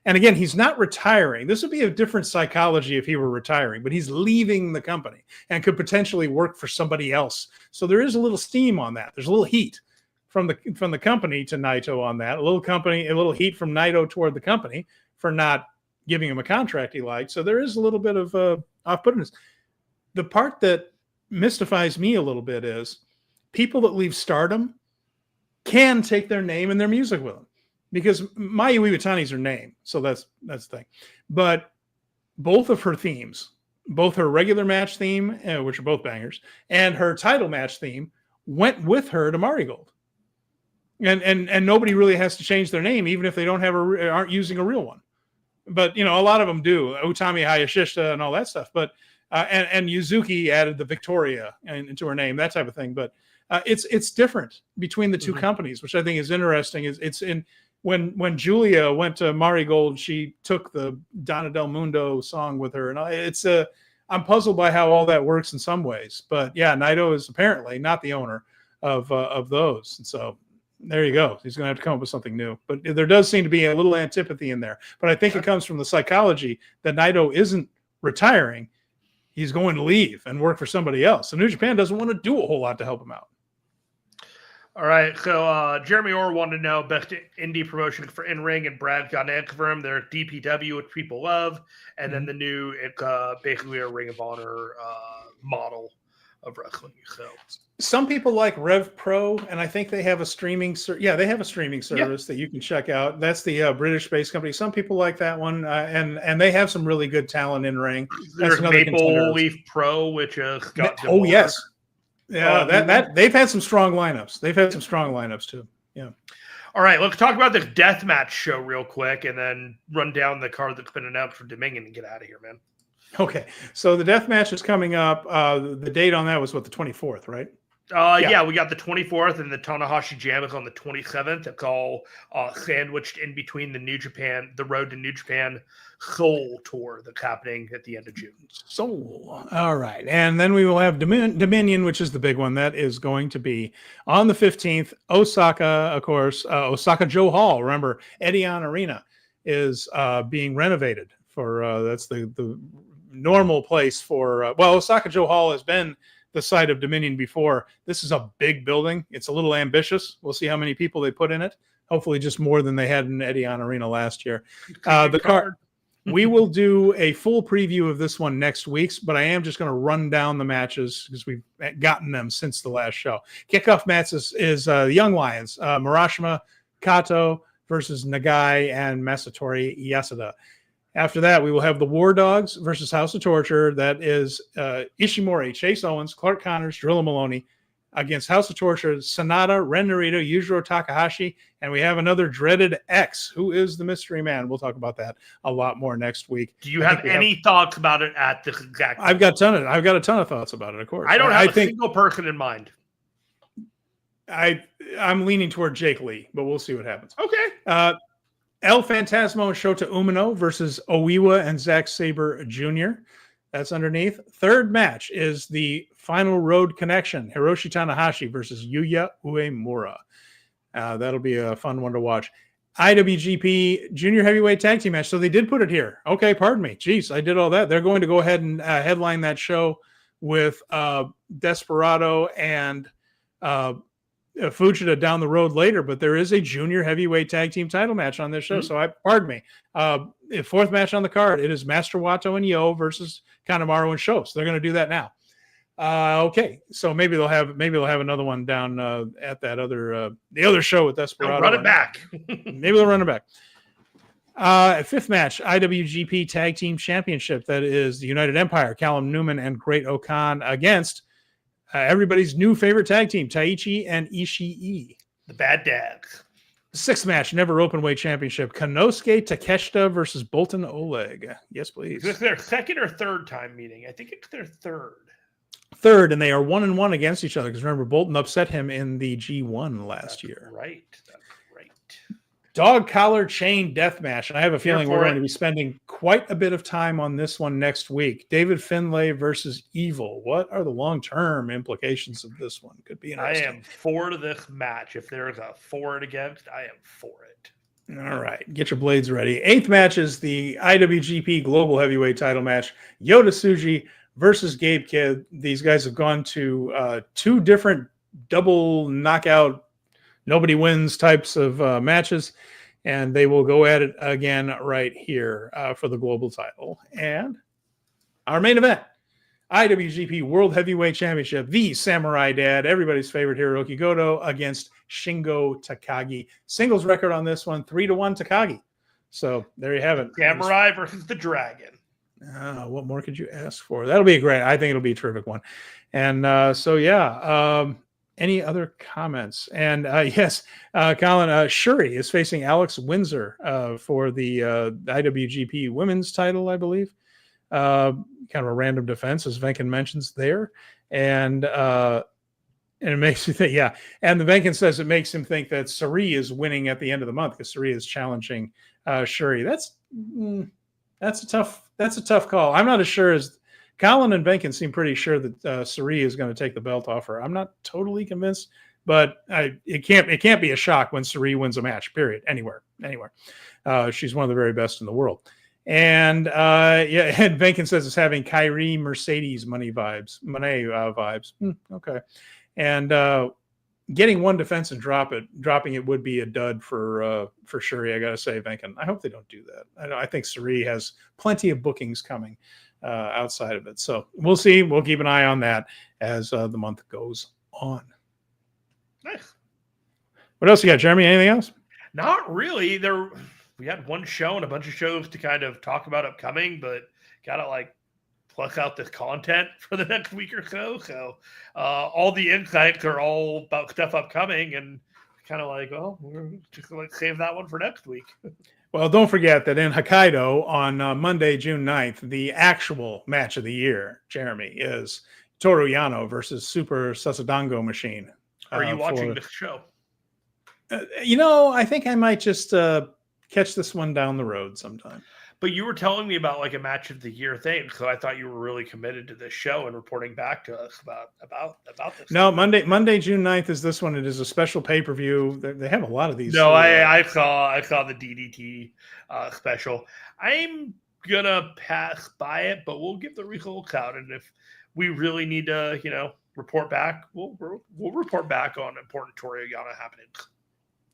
And again, he's not retiring. This would be a different psychology if he were retiring, but he's leaving the company and could potentially work for somebody else. So there is a little steam on that. There's a little heat from the company to Naito on that. A little heat from Naito toward the company for not giving him a contract he liked. So there is a little bit of off-puttiness. The part that mystifies me a little bit is people that leave Stardom can take their name and their music with them. Because Mayu Iwatani's her name, so that's the thing. But both of her themes, both her regular match theme, which are both bangers, and her title match theme went with her to Marigold. And nobody really has to change their name, even if they aren't using a real one. But a lot of them do, Utami Hayashishita and all that stuff. But and Yuzuki added the Victoria into her name, that type of thing. But it's different between the two companies, which I think is interesting. It's in. When Julia went to Marigold, she took the Donna Del Mundo song with her, and I'm puzzled by how all that works in some ways. But yeah, Naito is apparently not the owner of those, and so there you go. He's going to have to come up with something new. But there does seem to be a little antipathy in there. But I think it comes from the psychology that Naito isn't retiring; he's going to leave and work for somebody else. And New Japan doesn't want to do a whole lot to help him out. All right, so Jeremy Orr wanted to know best indie promotion for in-ring, and Brad got an answer for him. They're DPW, which people love, and then the new, basically a Ring of Honor model of wrestling. So some people like Rev Pro, and I think they have a streaming. They have a streaming service that you can check out. That's the British-based company. Some people like that one, and they have some really good talent in ring. There's Maple Leaf Pro, which has got yes, yeah. That they've had some strong lineups. They've had some strong lineups too. Yeah. All right, let's talk about the Deathmatch show real quick, and then run down the card that's been announced for Dominion and get out of here, man. Okay, so the Deathmatch is coming up. The date on that was the 24th, right? Yeah, we got the 24th, and the Tanahashi Jam is on the 27th. It's all sandwiched in between the Road to New Japan Seoul tour that's happening at the end of June. Seoul. All right. And then we will have Dominion, which is the big one. That is going to be on the 15th. Osaka, of course. Osaka Joe Hall. Remember, Edion Arena is being renovated for that's the normal place for Osaka Joe Hall has been the site of Dominion before. This is a big building. It's a little ambitious. We'll see how many people they put in it. Hopefully just more than they had in Edion Arena last year. The card. We will do a full preview of this one next week, but I am just going to run down the matches because we've gotten them since the last show. Kickoff match is Young Lions, Murashima Kato versus Nagai and Masatori Yasuda. After that, we will have the War Dogs versus House of Torture. That is Ishimori, Chase Owens, Clark Connors, Drilla Maloney against House of Torture, Sanada, Ren Narita, Yujiro Takahashi, and we have another dreaded X, who is the mystery man. We'll talk about that a lot more next week. Do you have any thoughts about it at this exact time? I've got a ton of thoughts about it, of course. I don't have a single person in mind. I'm leaning toward Jake Lee, but we'll see what happens. Okay. El Phantasmo and Shota Umino versus Oiwa and Zack Sabre Jr. That's underneath. Third match is the Final Road Connection, Hiroshi Tanahashi versus Yuya Uemura. That'll be a fun one to watch. IWGP Junior Heavyweight Tag Team match. So they did put it here. Okay, pardon me. Jeez, I did all that. They're going to go ahead and headline that show with Desperado and Fujita down the road later, but there is a junior heavyweight tag team title match on this show. So pardon me. Fourth match on the card. It is Master Wato and Yo versus Kanemaru and Sho. So they're going to do that now. Okay. So maybe they'll have another one down at that the other show with Desperado. They'll run it back. Maybe they'll run it back. Fifth match, IWGP Tag Team Championship. That is the United Empire, Callum Newman and Great Okan against everybody's new favorite tag team, Taichi and Ishii. The Bad Dads. Sixth match, Never Openweight Championship, Konosuke Takeshita versus Bolton Oleg. Yes, please. Is this their second or third time meeting? I think it's their third. Third, and they are 1-1 against each other because remember, Bolton upset him in the G1 last year. Right. That's right. Dog collar chain death match. And I have a feeling we're going to be spending quite a bit of time on this one next week. David Finlay versus Evil. What are the long-term implications of this one? Could be interesting. I am for this match. If there's a for it against, I am for it. All right. Get your blades ready. Eighth match is the IWGP Global Heavyweight Title match. Yota Tsuji versus Gabe Kidd. These guys have gone to two different double knockout, nobody wins types of matches, and they will go at it again right here for the global title. And our main event, IWGP World Heavyweight Championship, the Samurai Dad, everybody's favorite Hiroki Goto against Shingo Takagi. Singles record on this one, 3-1 Takagi. So there you have it. Samurai versus the Dragon. What more could you ask for? That'll be I think it'll be a terrific one. And any other comments? And yes, Colin, Shuri is facing Alex Windsor for the IWGP Women's title, I believe. Kind of a random defense, as Venkin mentions there. And it makes you think, yeah. And the Venkin says it makes him think that Sari is winning at the end of the month because Sari is challenging Shuri. That's a tough call. I'm not as sure as Colin and Venkin seem pretty sure that Sari is going to take the belt off her. I'm not totally convinced, but it can't be a shock when Sari wins a match. Period. Anywhere. She's one of the very best in the world. And and Venkin says it's having Kyrie Mercedes Monet vibes. Okay. And getting one defense and dropping it would be a dud for Shuri. I got to say, Venkin. I hope they don't do that. I think Sari has plenty of bookings coming outside of it. So we'll see. We'll keep an eye on that as the month goes on. Nice. What else you got, Jeremy? Anything else? Not really. We had one show and a bunch of shows to kind of talk about upcoming, but gotta like pluck out this content for the next week or so. So all the insights are all about stuff upcoming, and kind of like, well, we're just gonna like save that one for next week. Well, don't forget that in Hokkaido on Monday, June 9th, the actual match of the year, Jeremy, is Toru Yano versus Super Sasadango Machine. Are you watching this show? I think I might just catch this one down the road sometime. But you were telling me about like a match of the year thing, so I thought you were really committed to this show and reporting back to us about this. No, Monday, June 9th is this one. It is a special pay-per-view. They have a lot of these. No, I saw the DDT special. I'm gonna pass by it, but we'll give the results out, and if we really need to, report back, we'll report back on important Toru Yano happenings.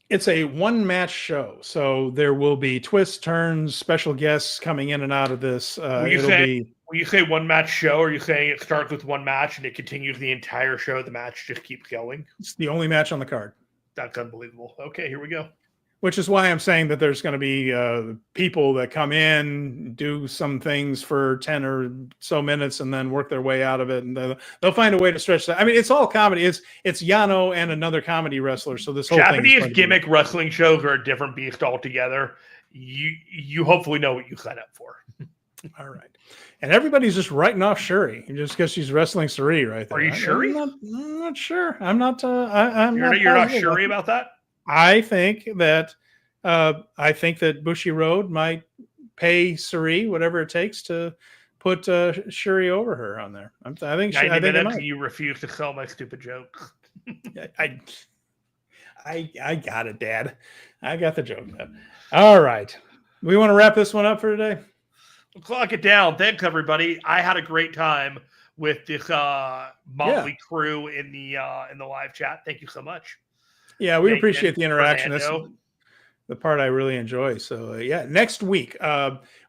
It's a one-match show, so there will be twists, turns, special guests coming in and out of this. When you say one-match show, are you saying it starts with one match and it continues the entire show? The match just keeps going? It's the only match on the card. That's unbelievable. Okay, here we go. Which is why I'm saying that there's going to be people that come in, do some things for 10 or so minutes, and then work their way out of it. And they'll find a way to stretch that. I mean, it's all comedy. It's Yano and another comedy wrestler. So this whole Japanese gimmick wrestling shows are a different beast altogether. You hopefully know what you sign up for. All right. And everybody's just writing off Shuri just because she's wrestling Suri right there. Are you Shuri? I'm not sure. I'm not. You're not Shuri about that? I think that Bushi Road might pay Suri whatever it takes to put Shuri over her on there. I think 90 minutes. You refuse to sell my stupid joke. I got it, Dad. I got the joke. All right, we want to wrap this one up for today. We'll clock it down. Thanks, everybody. I had a great time with this motley crew in the live chat. Thank you so much. Yeah, we appreciate the interaction. That's the part I really enjoy. So, next week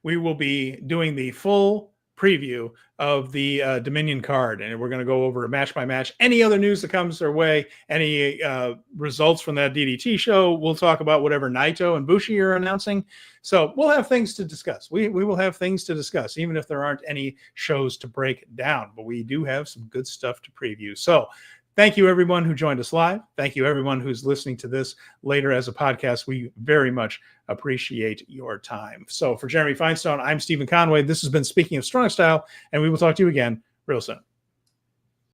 we will be doing the full preview of the Dominion card, and we're going to go over match by match. Any other news that comes their way, any results from that DDT show, we'll talk about whatever Naito and Bushi are announcing. So we'll have things to discuss. We will have things to discuss, even if there aren't any shows to break down. But we do have some good stuff to preview. So thank you, everyone who joined us live. Thank you, everyone who's listening to this later as a podcast. We very much appreciate your time. So for Jeremy Finestone, I'm Steven Conway. This has been Speaking of Strong Style, and we will talk to you again real soon.